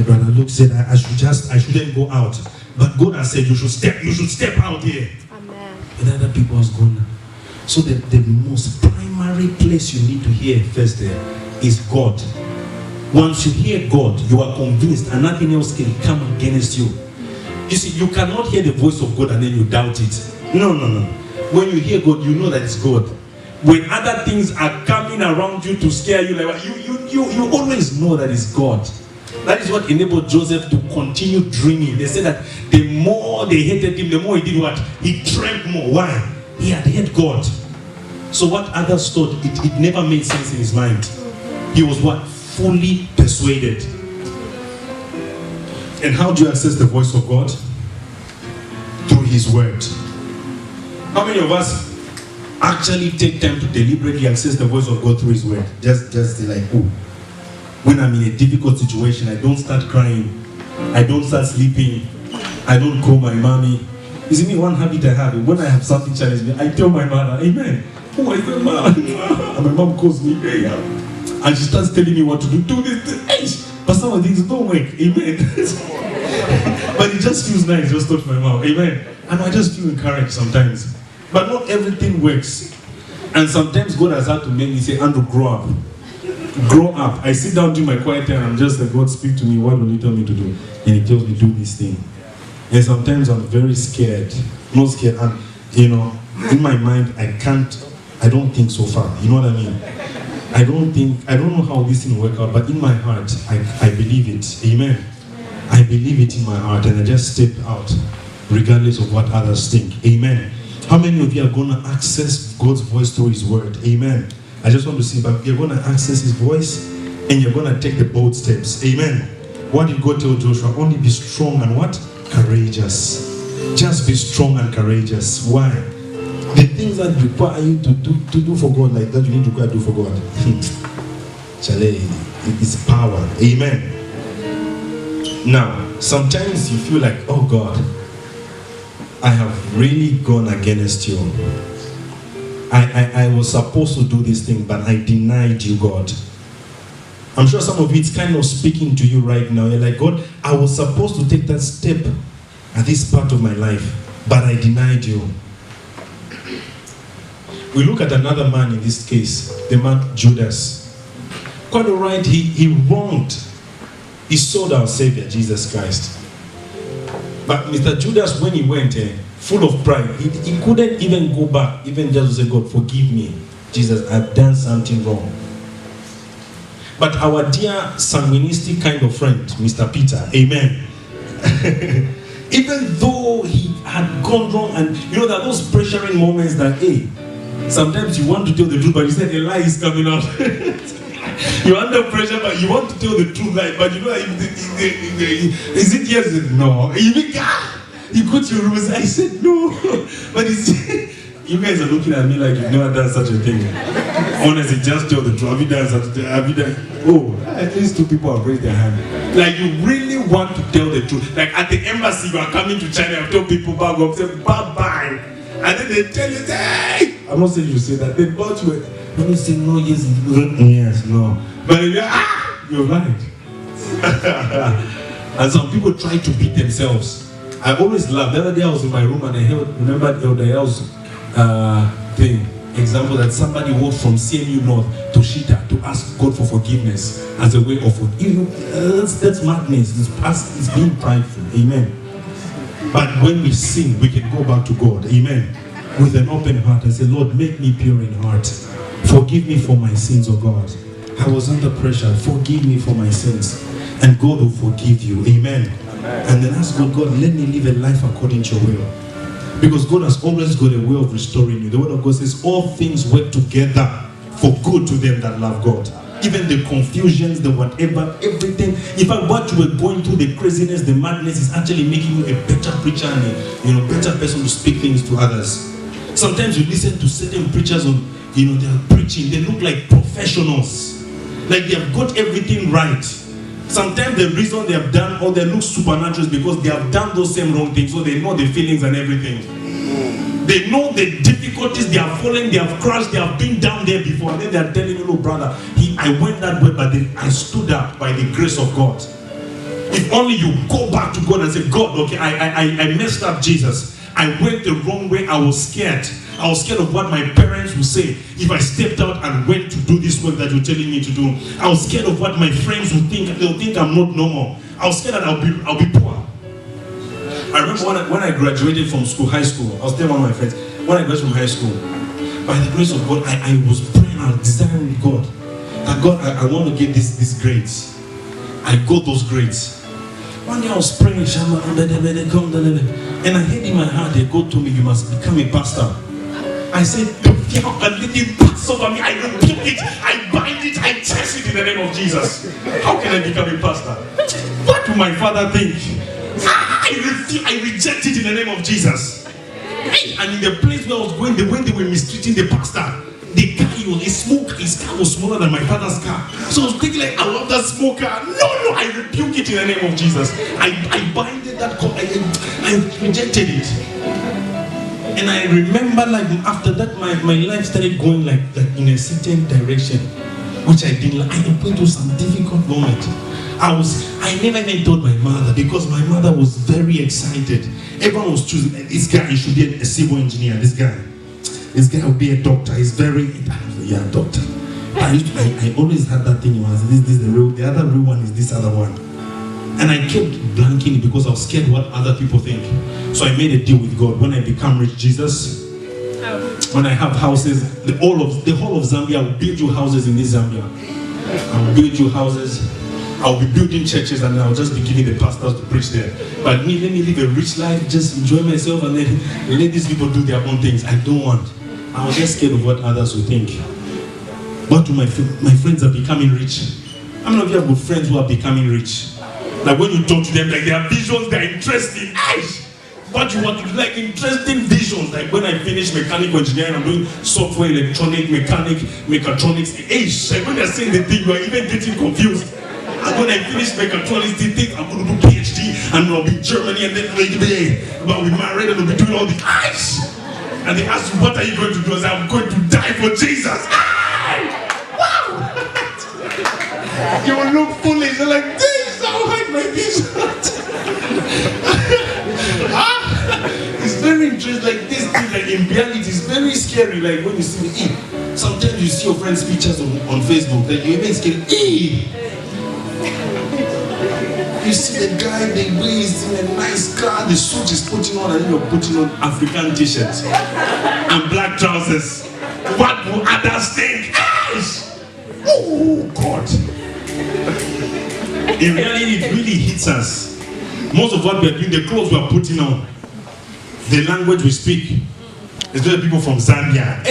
Brother Luke said I shouldn't go out. But God has said you should step out here. Amen. And other people has gone. So the most primary place you need to hear first there is God. Once you hear God, you are convinced and nothing else can come against you. You see, you cannot hear the voice of God and then you doubt it. No. When you hear God, you know that it's God. When other things are coming around you to scare you, like you always know that it's God. That is what enabled Joseph to continue dreaming. They said that the more they hated him, the more he did what? He dreamt more. Why? He had heard God. So what others thought, it never made sense in his mind. He was what? Fully persuaded. And how do you access the voice of God? Through his word. How many of us actually take time to deliberately access the voice of God through his word? Just like, oh, When I'm in a difficult situation, I don't start crying. I don't start sleeping. I don't call my mommy. You see me, one habit I have, when I have something challenge me, I tell my mother, amen. Oh my God, mom. And my mom calls me, hey, and she starts telling me what to do. Do this. Hey, but some of things don't work, amen. But it just feels nice, just touch my mouth, amen. And I just feel encouraged sometimes. But not everything works. And sometimes God has had to make me say, Andrew, grow up. Grow up. I sit down, do my quiet time, and I'm just like, God, speak to me. What will you tell me to do? And He tells me, do this thing. And sometimes I'm very scared. Not scared. And, you know, in my mind, I don't think so far. You know what I mean? I don't know how this thing will work out, but in my heart, I believe it. Amen. I believe it in my heart, and I just step out, regardless of what others think. Amen. How many of you are going to access God's voice through His word? Amen. I just want to see, but you're going to access His voice, and you're going to take the bold steps. Amen. What did God tell Joshua? Only be strong and what? Courageous. Just be strong and courageous. Why? The things that require you to do for God, like that you need to go and do for God. Chale, it's power. Amen. Now, sometimes you feel like, oh God, I have really gone against you. I was supposed to do this thing, but I denied you, God. I'm sure some of you, it's kind of speaking to you right now. You're like, God, I was supposed to take that step at this part of my life, but I denied you. We look at another man in this case, the man Judas. Quite all right, he wronged. He sold our Savior, Jesus Christ. But Mr. Judas, when he went full of pride, he couldn't even go back, even just say, God, forgive me. Jesus, I've done something wrong. But our dear sanguinistic kind of friend, Mr. Peter, amen. Even though he had gone wrong, and you know that those pressuring moments that, hey, sometimes you want to tell the truth, but you said a lie is coming out. You're under pressure, but you want to tell the truth, but you know, is it yes? No. He got your rules. I said no. But you guys are looking at me like you've never done such a thing. Honestly, just tell the truth. Have you done such a thing? Have you done? Oh, at least 2 people have raised their hand. Like you really want to tell the truth. Like at the embassy, you are coming to China, you tell people back up, say bye-bye. And then they tell you, hey! I'm not saying you say that. They bought you. When you say no, yes, yes, no. But you're right. And some people try to beat themselves. I always laugh. The other day I was in my room and I remember Elder L's thing. Example that somebody walked from CMU North to Shita to ask God for forgiveness as a way of that's madness. It's being prideful. Amen. But when we sin, we can go back to God. Amen. With an open heart and say, Lord, make me pure in heart. Forgive me for my sins, oh God. I was under pressure. Forgive me for my sins. And God will forgive you. Amen. Amen. And then ask God, God, let me live a life according to your will. Because God has always got a way of restoring you. The word of God says, all things work together for good to them that love God. Even the confusions, the whatever, everything. In fact, what you were going through, the craziness, the madness, is actually making you a better preacher and a better person to speak things to others. Sometimes you listen to certain preachers on, they are preaching, they look like professionals. Like they have got everything right. Sometimes the reason they have done or they look supernatural is because they have done those same wrong things, so they know the feelings and everything. They know the difficulties, they have fallen, they have crashed, they have been down there before, and then they are telling you, look, brother, I went that way, but then I stood up by the grace of God. If only you go back to God and say, God, okay, I messed up, Jesus. I went the wrong way, I was scared. I was scared of what my parents would say if I stepped out and went to do this work that you're telling me to do. I was scared of what my friends would think. They'll think I'm not normal. I was scared that I'll be poor. I remember when I graduated from high school, I was telling one of my friends, when I graduated from high school, by the grace of God, I was praying, I was desiring with God, that God, I want to get these grades. I got those grades. One day I was praying, and I heard in my heart, God told me, you must become a pastor. I said, let it pass over me. I rebuke it, I bind it, I test it in the name of Jesus. How can I become a pastor? What will my father think? I reject it in the name of Jesus. And in the place where I was going, the way they were mistreating the pastor, the guy he smoked. His car was smaller than my father's car. So I was thinking like, I want that smoke car. No, I rebuke it in the name of Jesus. I binded that car. I rejected it. And I remember like after that, my life started going like in a certain direction, which I didn't like. I went through some difficult moment. I never even told my mother because my mother was very excited. Everyone was choosing this guy. He should be a civil engineer. This guy will be a doctor. He's very doctor. I always had that thing. This is the real. The other real one is this other one. And I kept blanking because I was scared what other people think. So I made a deal with God. When I become rich, Jesus, when I have houses, the whole of Zambia, I will build you houses in this Zambia. I will build you houses. I'll be building churches and I'll just be giving the pastors to preach there. But let me live a rich life, just enjoy myself and then let these people do their own things. I don't want. I was just scared of what others would think. But my friends are becoming rich. How many of you have got friends who are becoming rich? Like when you talk to them, like their visions, they're interesting. What you want to do, like interesting visions. Like when I finish mechanical engineering, I'm doing software, electronic, mechatronics. Like when they're saying the thing, you're even getting confused. And when I finish mechatronics, they think I'm going to do PhD and I'll be in Germany and then I'll be married and I'll be doing all the And they ask you, what are you going to do? I say, I'm going to die for Jesus. Wow! You will look foolish. You're like, this, I'll hide my vision. It's very interesting, like this thing, like in reality, it's very scary. Like when you see me, sometimes you see your friends' pictures on Facebook, like you're even scared. You see the guy, the way he's in a nice car, the suit is putting on, and then you're putting on African t-shirts and black trousers. What will others think? Oh God! In reality, it really hits us. Most of what we're doing, the clothes we're putting on, the language we speak, especially people from Zambia.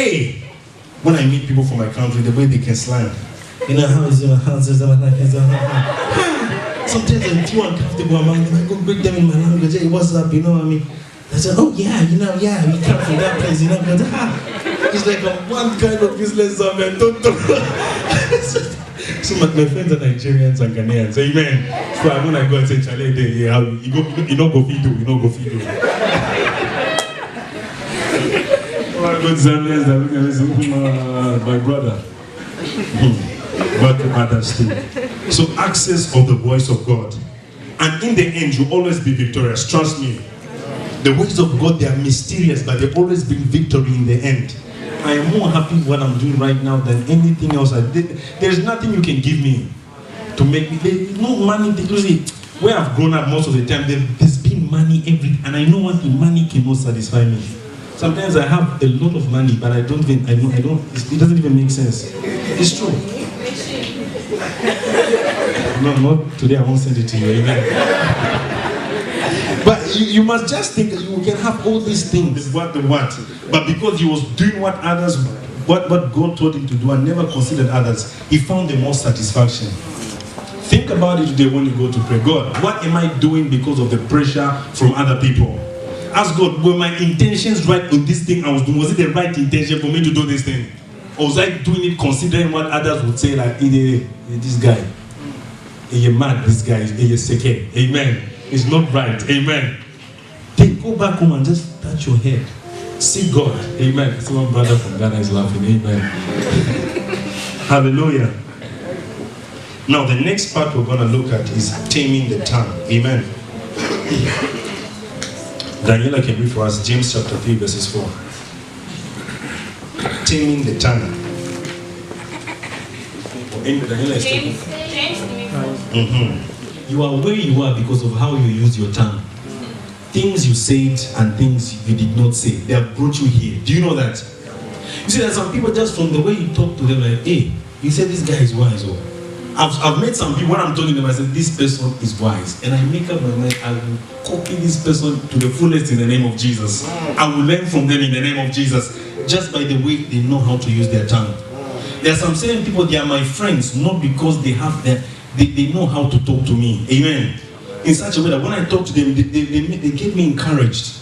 When I meet people from my country, the way they can slang. You know, how is your house? Sometimes I feel uncomfortable among them. I go greet them in my language. Hey, what's up? You know what I mean? I say, oh yeah, we come from that place, you know. It's like one kind of business man. So my friends are Nigerians and Ghanaians. Amen. So when I go and say, Charlie, you know go feed you. I go to Zambians, they're looking at me and say, my brother. But to others too. So access of the voice of God. And in the end, you always be victorious. Trust me. The ways of God, they are mysterious, but they always bring victory in the end. I am more happy with what I'm doing right now than anything else I did. There's nothing you can give me to make me. There's no money. Usually, where I've grown up most of the time, there's been money and I know one thing, money cannot satisfy me. Sometimes I have a lot of money, but it doesn't even make sense. It's true. No, not today, I won't send it to you. Amen. But you must just think that you can have all these things, what. But because he was doing what God told him to do and never considered others, he found the most satisfaction. Think about it today when you go to pray. God, what am I doing because of the pressure from other people? Ask God, were my intentions right on this thing I was doing? Was it the right intention for me to do this thing? Or was I doing it considering what others would say, like, this guy, you're mad, this guy, you're sick. Amen. It's not right. Amen. Then go back home and just touch your head. See God. Amen. See one brother from Ghana is laughing. Amen. Hallelujah. Now the next part we're going to look at is taming the tongue. Amen. Daniela can read for us James chapter 3 verses 4. Taming the tongue. James. You are where you are because of how you use your tongue. Things you said and things you did not say, they have brought you here. Do you know that? You see, there's some people just from the way you talk to them, like, hey, you said this guy is wise. Or I've met some people when I'm talking to them, I said, this person is wise. And I make up my mind, I will copy this person to the fullest in the name of Jesus. I will learn from them in the name of Jesus, just by the way they know how to use their tongue. There are some certain people, they are my friends, not because they have they know how to talk to me. Amen. In such a way that when I talk to them, they get me encouraged.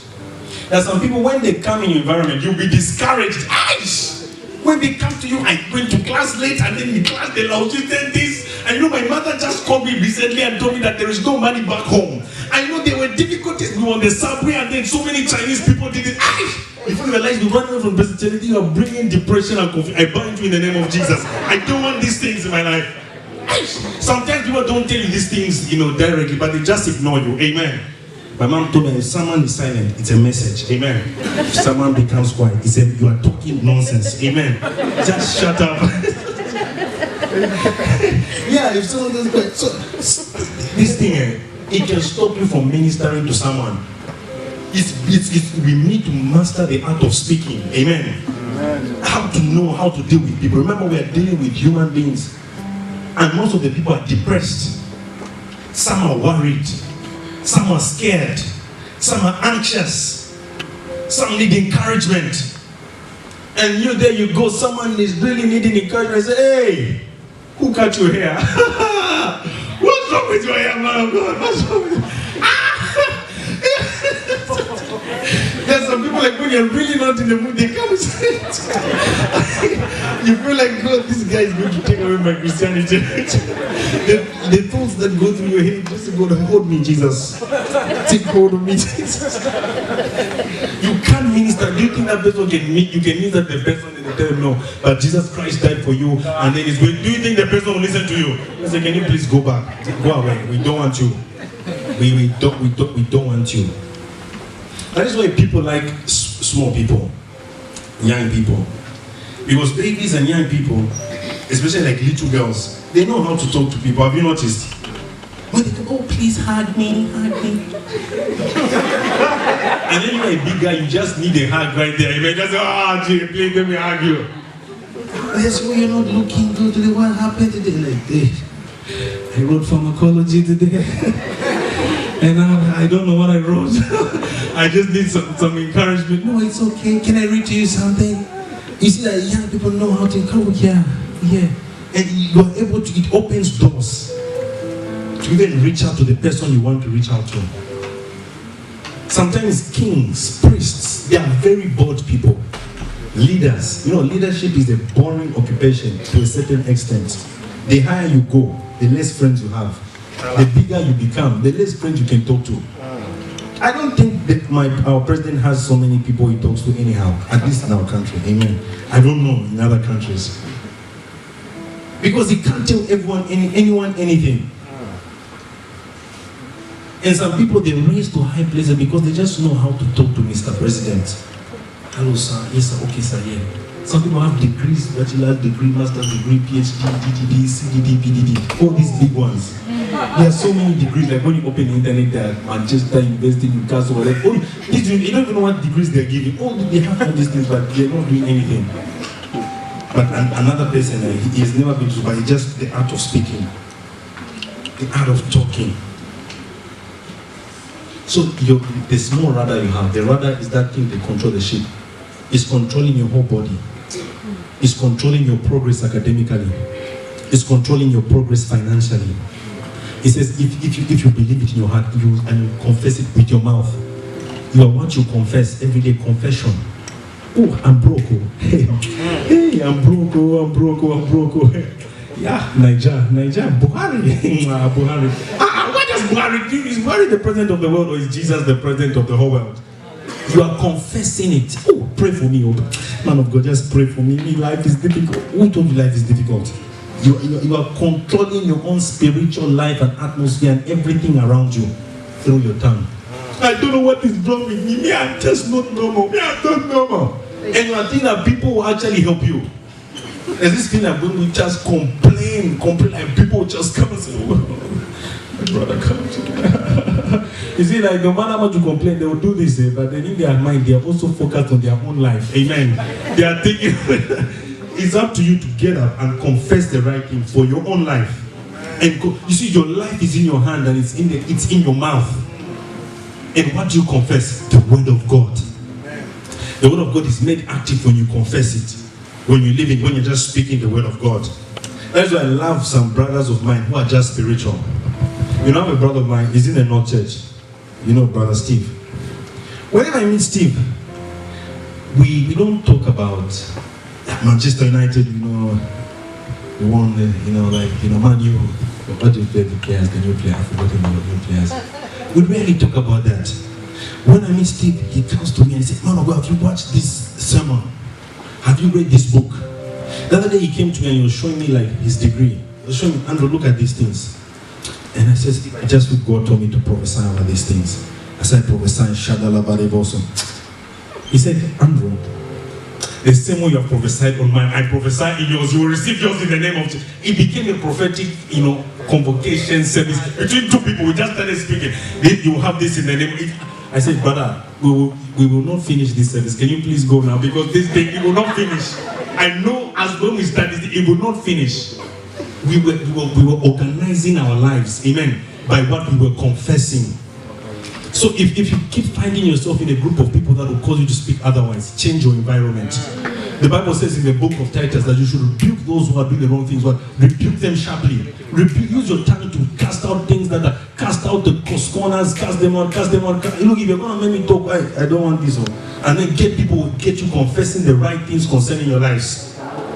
There are some people, when they come in your environment, you'll be discouraged. when they come to you, I went to class late and then in class they said this. And you know, my mother just called me recently and told me that there is no money back home. I know there were difficulties. We were on the subway and then so many Chinese people did it. Before you realize we run away from Christianity, you are bringing depression and confusion. I bind you in the name of Jesus. I don't want these things in my life. Sometimes people don't tell you these things, directly, but they just ignore you. Amen. My mom told me if someone is silent, it's a message. Amen. If someone becomes quiet, it's you are talking nonsense. Amen. Just shut up. Yeah, if someone doesn't quiet. So this thing, it can stop you from ministering to someone. We need to master the art of speaking. Amen. How to know how to deal with people. Remember, we are dealing with human beings. And most of the people are depressed. Some are worried. Some are scared. Some are anxious. Some need encouragement. And there you go, someone is really needing encouragement. I say, hey, who cut your hair? What's wrong with your hair, man of God? What's wrong with you? There's some people like when you're really not in the mood, they come and say it. You feel like, God, this guy is going to take away my Christianity. The thoughts that go through your head, just go to hold me, Jesus. Take hold of me, Jesus. You can't minister. Do you think that person you can minister to the person and they tell him no, but Jesus Christ died for you, and then he's going, do you think the person will listen to you? I say, can you please go back? Go away. We don't want you. We don't want you. That is why people like small people, young people. Because babies and young people, especially like little girls, they know how to talk to people. Have you noticed? When they go, oh, please hug me, hug me. And then you're a big guy, you just need a hug right there. You may just say, oh, gee, please let me hug you. That's why you're not looking good today. What happened today? Like this. I wrote pharmacology today. And I don't know what I wrote. I just need some encouragement. No, it's okay. Can I read to you something? You see that young people know how to encourage. Yeah. And you are able to, it opens doors to even reach out to the person you want to reach out to. Sometimes kings, priests, they are very bored people. Leaders, leadership is a boring occupation to a certain extent. The higher you go, the less friends you have. The bigger you become, the less friends you can talk to. I don't think that our president has so many people he talks to anyhow, at least in our country. Amen. I don't know in other countries. Because he can't tell anyone anything. And some people, they raise to high places because they just know how to talk to Mr. President. Hello, sir. Yes, sir. Okay, sir. Yeah. Some people have degrees, bachelor's degree, master's degree, PhD, DGD, CDD, PDD, all these big ones. There are so many degrees, like when you open the internet, there are Manchester University, Newcastle, whatever. You don't even know what degrees they're giving. They have all these things, but they're not doing anything. But another person, he has never been to, but it's just the art of speaking, the art of talking. So the small rudder you have, the rudder is that thing that controls the ship. It's controlling your whole body. It's controlling your progress academically. It's controlling your progress financially. It says if you believe it in your heart and you confess it with your mouth, you are what you confess, everyday confession. Oh, I'm broke. Hey, I'm broke. I'm broke. Yeah, Niger, Buhari. Buhari. What does Buhari do? Is Buhari the president of the world or is Jesus the president of the whole world? You are confessing it. Oh, pray for me. Oh, man of God, just pray for me. Life is difficult. Who told you life is difficult? You are controlling your own spiritual life and atmosphere and everything around you through your tongue. I don't know what is wrong with me. I'm just not normal. I'm not normal. And you are thinking that people will actually help you. There's this thing that when we just complain, like people will just come and say, oh, my brother, come to me. You see, like no matter how much you complain, they will do this, but then in their mind, they are also focused on their own life. Amen. They are thinking, it's up to you to get up and confess the right thing for your own life. And you see, your life is in your hand and it's in your mouth. And what do you confess? The word of God. The word of God is made active when you confess it. When you live it, when you're just speaking the word of God. That's why I love some brothers of mine who are just spiritual. You know, I have a brother of mine, he's in the North Church. You know, Brother Steve. Whenever I meet Steve, we don't talk about Manchester United, you know, they won the, you know, like, you know, Man U. What do you play the players, the new players? I've forgotten the new players. We rarely talk about that. When I meet Steve, he comes to me and says, "Man of God, have you watched this sermon? Have you read this book?" The other day he came to me and he was showing me like his degree. He was showing me, "Andrew, look at these things." And I said, "Just what God told me to prophesy over these things." I said, "Prophesy, Shadala Bareboso." He said, "Andrew, the same way you have prophesied on mine, I prophesy in yours. You will receive yours in the name of Jesus." It became a prophetic, you know, convocation service between two people. We just started speaking. You will have this in the name of Jesus. I said, "Brother, we will not finish this service. Can you please go now? Because this thing, it will not finish. I know as when we start this, it will not finish." We were organizing our lives, amen, by what we were confessing. So if you keep finding yourself in a group of people that will cause you to speak otherwise, change your environment. The Bible says in the book of Titus that you should rebuke those who are doing the wrong things. What? Rebuke them sharply. Use your tongue to cast out things that are, cast out the corners, cast them out. Look, if you're going to make me talk, I don't want this one. And then get you confessing the right things concerning your lives.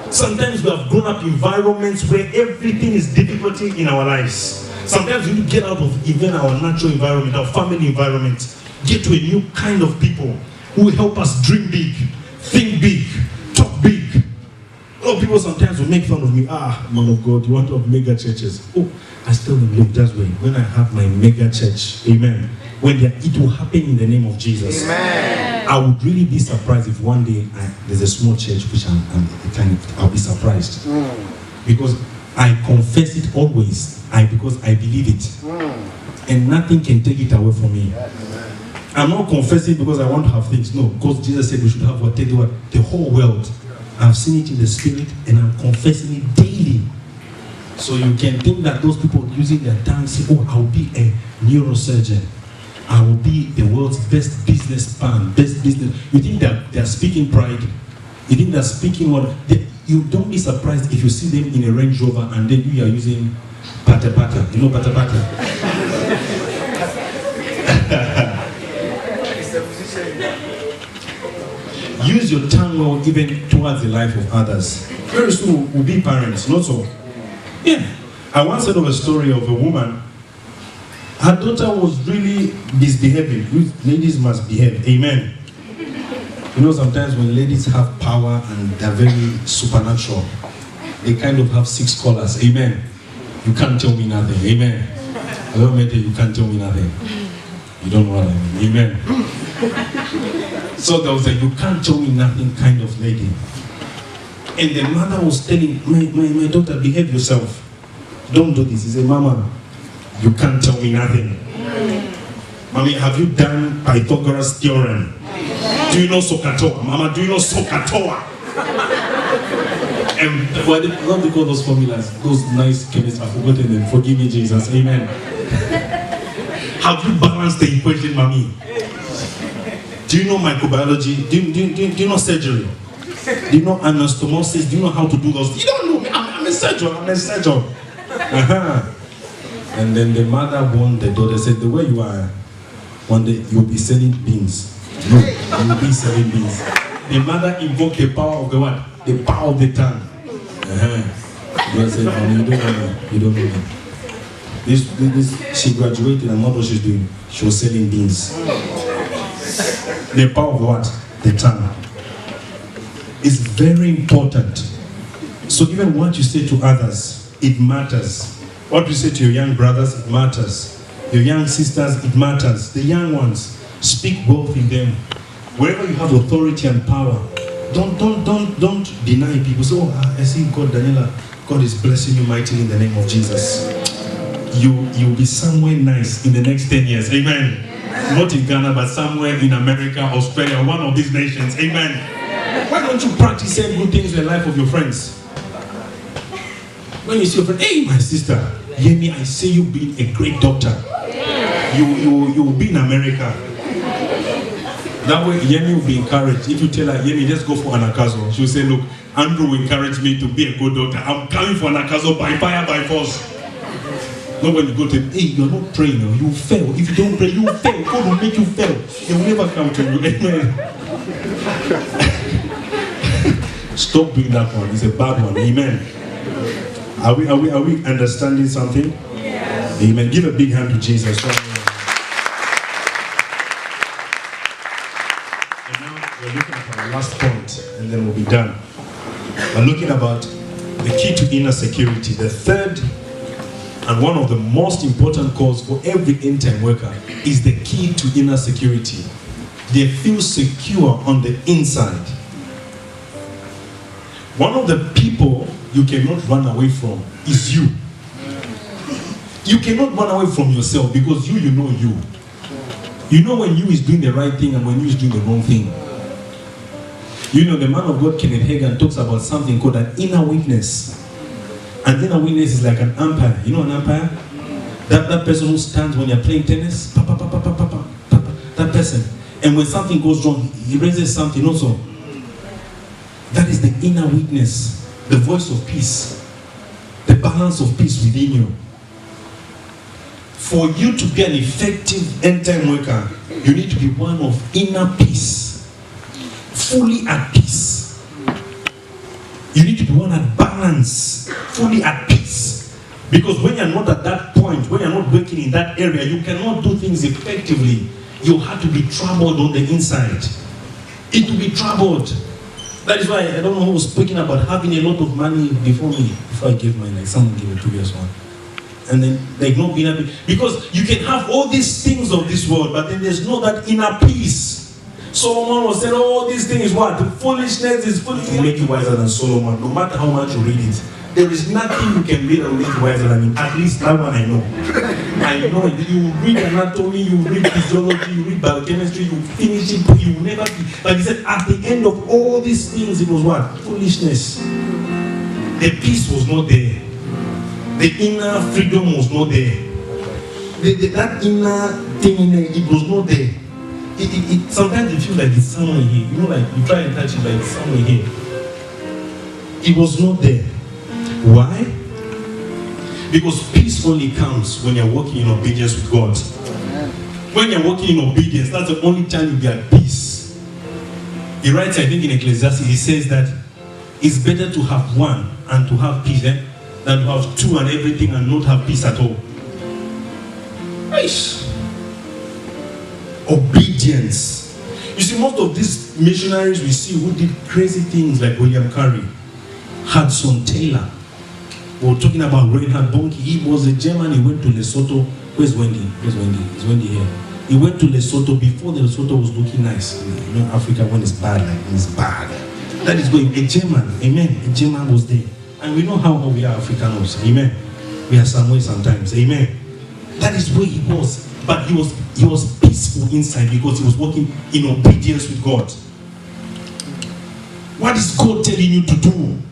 Sometimes we have grown up in environments where everything is difficulty in our lives. Sometimes we need to get out of even our natural environment, our family environment. Get to a new kind of people who will help us dream big, think big, talk big. Oh, people sometimes will make fun of me. Man of God, you want to have mega churches. Oh, I still believe that way. When I have my mega church, amen, it will happen in the name of Jesus. Amen. I would really be surprised if one day there's a small church which I'll be surprised. Because I confess it always, because I believe it. And nothing can take it away from me. I'm not confessing because I want to have things. No, because Jesus said we should have what? Take the whole world. I've seen it in the spirit and I'm confessing it daily. So you can think that those people using their tongue say, "Oh, I'll be a neurosurgeon. I will be the world's best businessman, best business." You think that they're speaking pride? You think they're speaking what? You don't be surprised if you see them in a Range Rover and then you are using pata pata. You know pata pata? Use your tongue well even towards the life of others. Very soon we'll be parents, not so. Yeah. I once heard of a story of a woman. Her daughter was really misbehaving. Ladies must behave. Amen. You know, sometimes when ladies have power and they're very supernatural, they kind of have 6 collars. Amen. You can't tell me nothing. Amen. I don't matter, you can't tell me nothing. You don't know what I mean. Amen. So there was a "you can't tell me nothing" kind of lady. And the mother was telling my daughter, "Behave yourself. Don't do this." He said, "Mama, you can't tell me nothing." Mommy, have you done Pythagoras theorem? Do you know SOHCAHTOA? Mama, do you know SOHCAHTOA? And what do they call those formulas? Those nice chemists, I've forgotten them. Forgive me, Jesus. Amen. Have you balanced the equation, Mommy? Do you know microbiology? Do you know surgery? Do you know anastomosis? Do you know how to do those? You don't know me. I'm a surgeon. And then the mother warned the daughter, said, "The way you are, one day you'll be selling beans." No, you will be selling beans. The mother invoked the power of the what? The power of the tongue. God said, "Oh, you don't know me. This, she graduated and what was she doing? She was selling beans. The power of what? The tongue. Is very important. So even what you say to others, it matters. What you say to your young brothers, it matters. Your young sisters, it matters. The young ones, speak both in them. Wherever you have authority and power, don't deny people. So I see God, Daniela, God is blessing you mightily in the name of Jesus. You'll be somewhere nice in the next 10 years. Amen. Not in Ghana, but somewhere in America, Australia, one of these nations. Amen. Why don't you practice saying good things in the life of your friends? When you see your friend, "Hey, my sister, hear me, I see you being a great doctor. You will be in America." That way, Yemi will be encouraged. If you tell her, "Yemi, let's go for Anakazo," she'll say, "Look, Andrew will encourage me to be a good doctor. I'm coming for Anakazo by fire, by force." Not when you go to him, "Hey, you're not praying, you fail. If you don't pray, you fail. God will make you fail. He will never come to you." Amen. Stop doing that one. It's a bad one. Amen. Are we understanding something? Yes. Amen. Give a big hand to Jesus. And now we're looking at our last point, and then we'll be done. We're looking about the key to inner security. The third and one of the most important calls for every end-time worker is the key to inner security. They feel secure on the inside. One of the people you cannot run away from is you. You cannot run away from yourself because you know you. You know when you is doing the right thing and when you is doing the wrong thing. You know, the man of God, Kenneth Hagin, talks about something called an inner witness. An inner witness is like an umpire. You know an umpire? That person who stands when you're playing tennis. That person. And when something goes wrong, he raises something also. That is the inner witness. The voice of peace. The balance of peace within you. For you to be an effective end-time worker, you need to be one of inner peace. Fully at peace. You need to be one at balance. Fully at peace. Because when you're not at that point, when you're not working in that area, you cannot do things effectively. You have to be troubled on the inside. It will be troubled. That is why I don't know who was speaking about having a lot of money before me. Before I gave mine, like someone gave a previous one. And then like not being happy. Because you can have all these things of this world, but then there's no that inner peace. Solomon was saying, oh, these things what? The foolishness is foolish. Will make you wiser than Solomon, no matter how much you read it. There is nothing you can read that will make you wiser than him. At least that one I know. I know it. You read anatomy, you read physiology, you read biochemistry, you finish it, but you will never be. But he said, at the end of all these things, it was what? Foolishness. The peace was not there. The inner freedom was not there. That inner thing in there, it was not there. Sometimes you feel like it's somewhere here. You know, like you try and touch it, like it's somewhere here. It was not there. Why? Because peace only comes when you're walking in obedience with God. When you're walking in obedience, that's the only time you get peace. He writes, I think in Ecclesiastes, he says that it's better to have one and to have peace than to have two and everything and not have peace at all. Nice. Obedience. You see, most of these missionaries we see who did crazy things like William Carey, Hudson Taylor. We were talking about Reinhard Bonnke. He was a German. He went to Lesotho. Where's Wendy? Where's Wendy? Is Wendy here? He went to Lesotho before the Lesotho was looking nice. You know, Africa when it's bad, like it's bad. That is going. A German, amen. A German was there, and we know how we are Africaners, amen. We are some way sometimes, amen. That is where he was, but he was peaceful inside because he was walking in obedience with God. What is God telling you to do?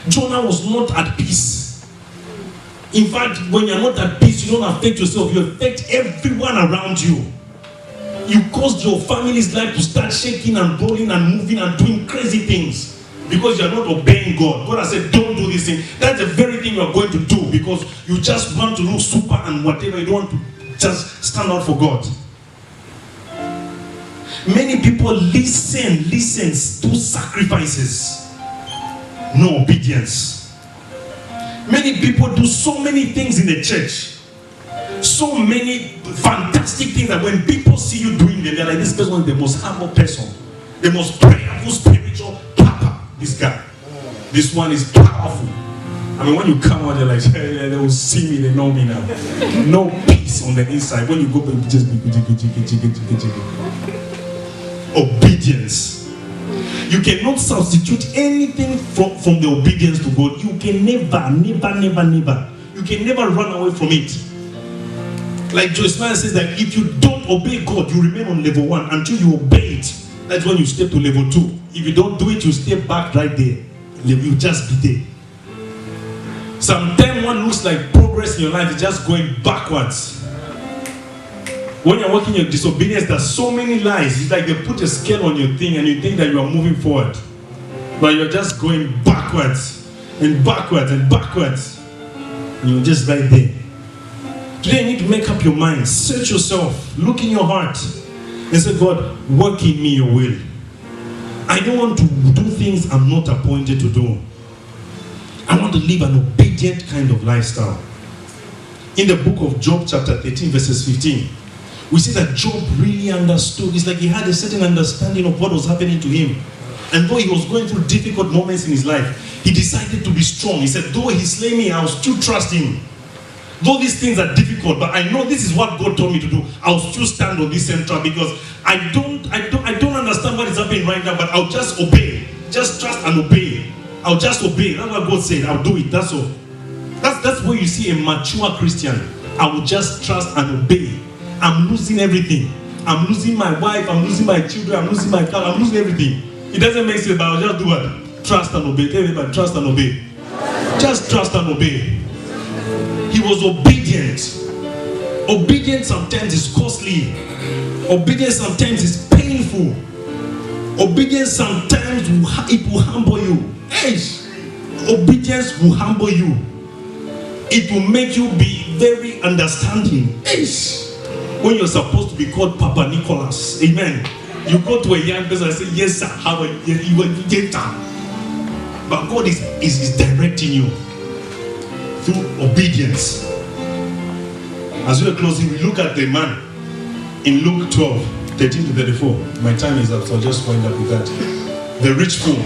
Jonah was not at peace. In fact, when you're not at peace, you don't affect yourself, you affect everyone around you. You caused your family's life to start shaking and rolling and moving and doing crazy things because you're not obeying God. God has said, don't do this thing. That's the very thing you're going to do because you just want to look super and whatever. You don't want to just stand out for God. Many people listen to sacrifices. No obedience. Many people do so many things in the church. So many fantastic things that when people see you doing them, they're like, this person is the most humble person. The most prayerful, spiritual papa. This guy. This one is powerful. I mean, when you come out, they're like, hey, they will see me, they know me now. No peace on the inside. When you go back, just be obedience. You cannot substitute anything from the obedience to God. You can never. You can never run away from it. Like Joyce Meyer says that if you don't obey God, you remain on level 1 until you obey it. That's when you step to level 2. If you don't do it, you step back right there. You just be there. Sometimes what looks like progress in your life is just going backwards. When you're working in disobedience, there's so many lies. It's like they put a scale on your thing and you think that you are moving forward. But you're just going backwards and backwards and backwards. And you're just right there. Today you need to make up your mind. Search yourself. Look in your heart. And say, God, work in me your will. I don't want to do things I'm not appointed to do. I want to live an obedient kind of lifestyle. In the book of Job chapter 13 verses 15, we see that Job really understood. It's like he had a certain understanding of what was happening to him. And though he was going through difficult moments in his life, he decided to be strong. He said, though he slay me, I'll still trust him. Though these things are difficult, but I know this is what God told me to do, I'll still stand on this central because I don't understand what is happening right now, but I'll just obey. Just trust and obey. I'll just obey. That's what God said. I'll do it. That's all. That's where you see a mature Christian. I will just trust and obey. I'm losing everything. I'm losing my wife. I'm losing my children. I'm losing my car. I'm losing everything. It doesn't make sense, but I'll just do what? Trust and obey. Tell everybody, trust and obey. Just trust and obey. He was obedient. Obedience sometimes is costly. Obedience sometimes is painful. Obedience sometimes it will humble you. Yes. Obedience will humble you. It will make you be very understanding. Yes. When you're supposed to be called Papa Nicholas. Amen. You go to a young person and say, yes sir, how are you? You will get down. But God is directing you through obedience. As we are closing, we look at the man in Luke 12, 13 to 34. My time is up, so I'll just wind up with that. The rich fool.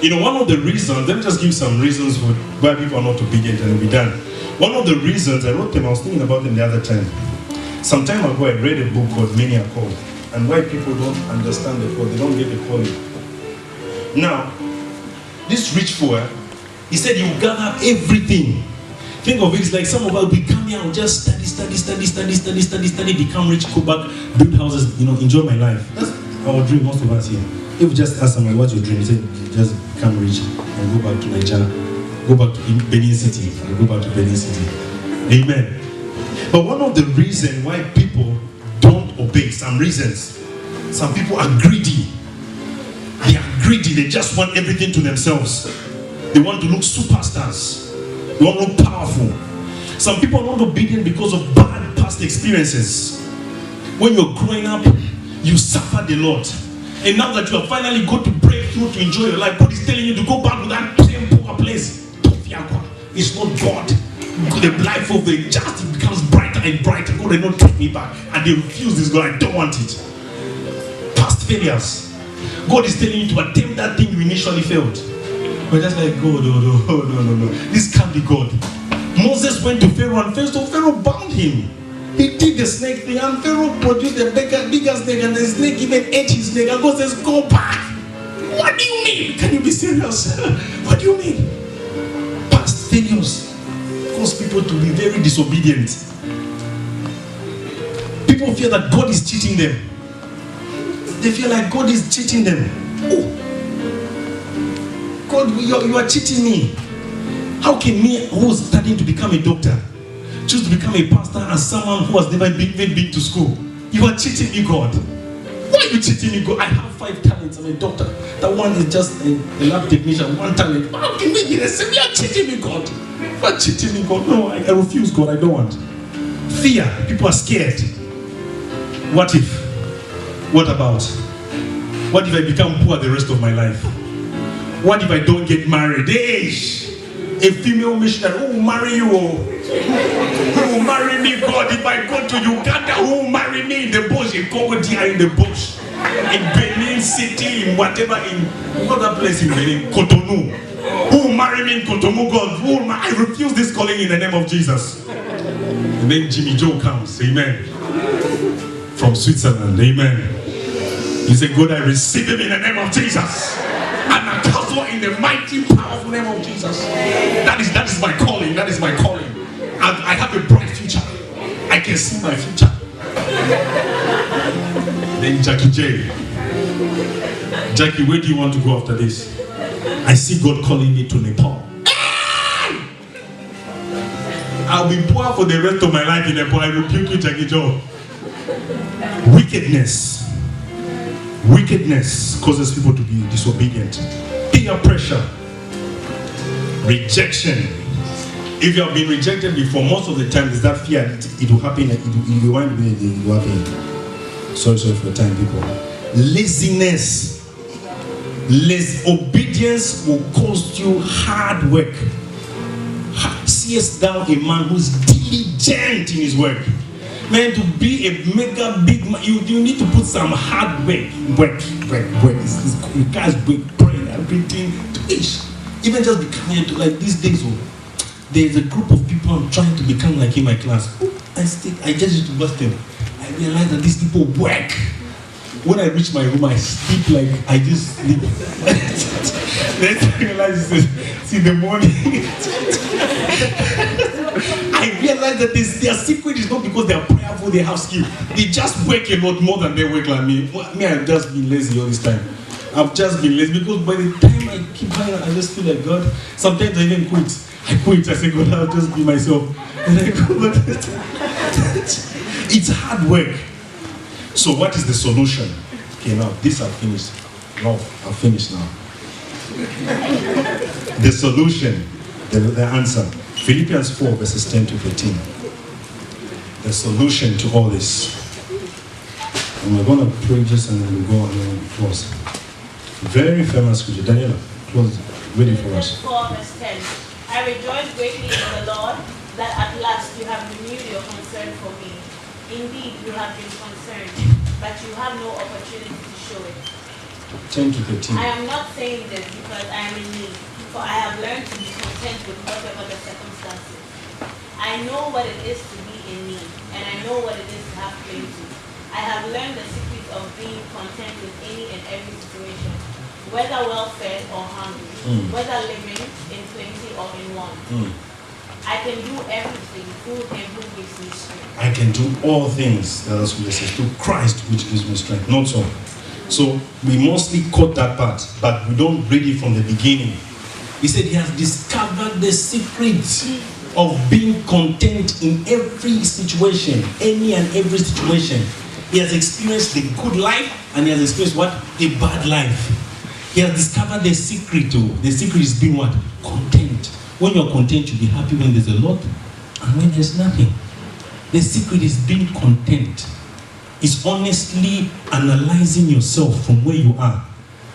You know, one of the reasons, let me just give some reasons for why people are not obedient and will be done. One of the reasons, I wrote them, I was thinking about them the other time. Some time ago, I read a book called Many Are Called, and why people don't understand the call, they don't get the calling. Now, this rich fool, he said he will gather everything. Think of it, it's like some of us, we come here and just study, become rich, go back, build houses, you know, enjoy my life. That's our dream, most of us here. If you just ask someone, what's your dream? He said, just become rich and go back to Nigeria, go back to Benin City, and go back to Benin City. Amen. But one of the reasons why people don't obey, some reasons, some people are greedy. They are greedy, they just want everything to themselves. They want to look superstars. They want to look powerful. Some people are not obedient because of bad past experiences. When you're growing up, you suffered a lot. And now that you have finally got to break through to enjoy your life, God is telling you to go back to that same poor place. It's not God. The life of the just becomes brighter and brighter. God will not take me back. And they refuse this God. I don't want it. Past failures. God is telling you to attempt that thing you initially failed. But that's like, God, no. This can't be God. Moses went to Pharaoh and first of Pharaoh bound him. He did the snake thing and Pharaoh produced a bigger snake and the snake even ate his snake. And God says, go back. What do you mean? Can you be serious? What do you mean? Past failures cause people to be very disobedient. People fear that God is cheating them. They feel like God is cheating them. Oh, God, you are cheating me. How can me, who's studying to become a doctor, choose to become a pastor as someone who has never even been to school? You are cheating me, God. Why are you cheating me, God? I have 5 talents. I'm a doctor. That one is just a lab technician, 1 talent. How can we be the same? You are cheating me, God. You are cheating me, God. No, I refuse, God. I don't want. Fear. People are scared. What if? What about? What if I become poor the rest of my life? What if I don't get married? Hey, a female missionary who will marry you. Who will marry me, God? If I go to Uganda, who will marry me in the bush? In Congo DR in the bush. In Benin City, in whatever, in what other place in Benin? Cotonou. Who will marry me in Cotonou, God? I refuse this calling in the name of Jesus. And then Jimmy Joe comes, amen. From Switzerland, amen. He said, God, I receive him in the name of Jesus. And I counsel in the mighty, powerful name of Jesus. That is my calling. That is my calling. I have a bright future. I can see my future. Then Jackie J. Jackie, where do you want to go after this? I see God calling me to Nepal. I'll be poor for the rest of my life in Nepal. I rebuke you, Jackie Joe. Wickedness causes people to be disobedient. Peer pressure. Rejection. If you have been rejected before, most of the time is that fear. It will happen. It will happen. Sorry for the time, people. Laziness. Less obedience will cost you hard work. Seest thou a man who's diligent in his work? Man, to be a mega big man, you need to put some hard work. You guys praying, everything to each. Even just becoming to like these days. There's a group of people I'm trying to become like in my class. I just used to watch them. I realized that these people work. When I reach my room, I sleep like I just sleep. Then I realize it's in the morning. I realize that their secret is not because they are prayerful, they have skill. They just work a lot more than they work like me. Me, I've just been lazy all this time. I've just been lazy because by the time I keep going, I just feel like God. Sometimes I even quit. I say, God, I'll just be myself. And I go, it's hard work. So what is the solution? Okay, now this I've finished. No, I've finished now. The solution, the answer. Philippians 4 verses 10 to 15. The solution to all this. And we're going to pray just and then we'll go on and close. Very famous scripture. Daniela, close it. Read it for us. 4 verse 10. I rejoice greatly in the Lord that at last you have renewed your concern for me. Indeed, you have been concerned, but you have no opportunity to show it. 10 to 13. I am not saying this because I am in need, for I have learned to be content with whatever the circumstances. I know what it is to be in need, and I know what it is to have plenty. I have learned the secret of being content with any and every situation, whether well-fed or hungry, whether living in plenty or in want. I can do everything through him who gives me strength. I can do all things, that is what it says, through Christ which gives me strength. Not so. So we mostly caught that part, but we don't read it from the beginning. He said he has discovered the secret of being content in every situation, any and every situation. He has experienced the good life and he has experienced what? A bad life. He has discovered the secret too. The secret is being what? Content. When you're content, you'll be happy when there's a lot and when there's nothing. The secret is being content. It's honestly analyzing yourself from where you are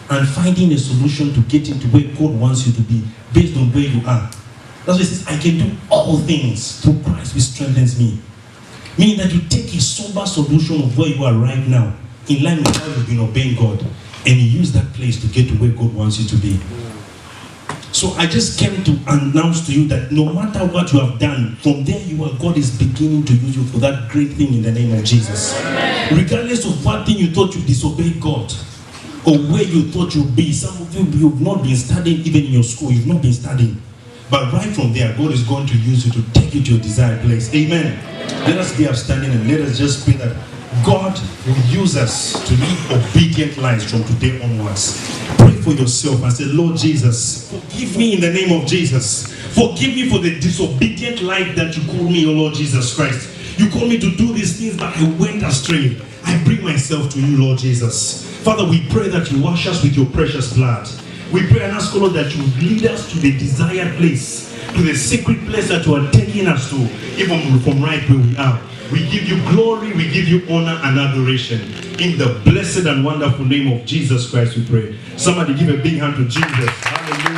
and finding a solution to get into where God wants you to be based on where you are. That's why it says, I can do all things through Christ who strengthens me. Meaning that you take a sober solution of where you are right now, in line with how you've been obeying God, and you use that place to get to where God wants you to be. So I just came to announce to you that no matter what you have done, from there you are, God is beginning to use you for that great thing in the name of Jesus. Amen. Regardless of what thing you thought you disobeyed God, or where you thought you'd be. Some of you've not been studying even in your school, you've not been studying. But right from there, God is going to use you to take you to your desired place. Amen. Let us be upstanding and let us just pray that God will use us to live obedient lives from today onwards. Pray for yourself and say, Lord Jesus, forgive me in the name of Jesus. Forgive me for the disobedient life that you called me, O Lord Jesus Christ. You called me to do these things, but I went astray. I bring myself to you, Lord Jesus. Father, we pray that you wash us with your precious blood. We pray and ask, Lord, that you lead us to the desired place, to the secret place that you are taking us to, even from right where we are. We give you glory, we give you honor and adoration. In the blessed and wonderful name of Jesus Christ we pray. Somebody give a big hand to Jesus. Hallelujah.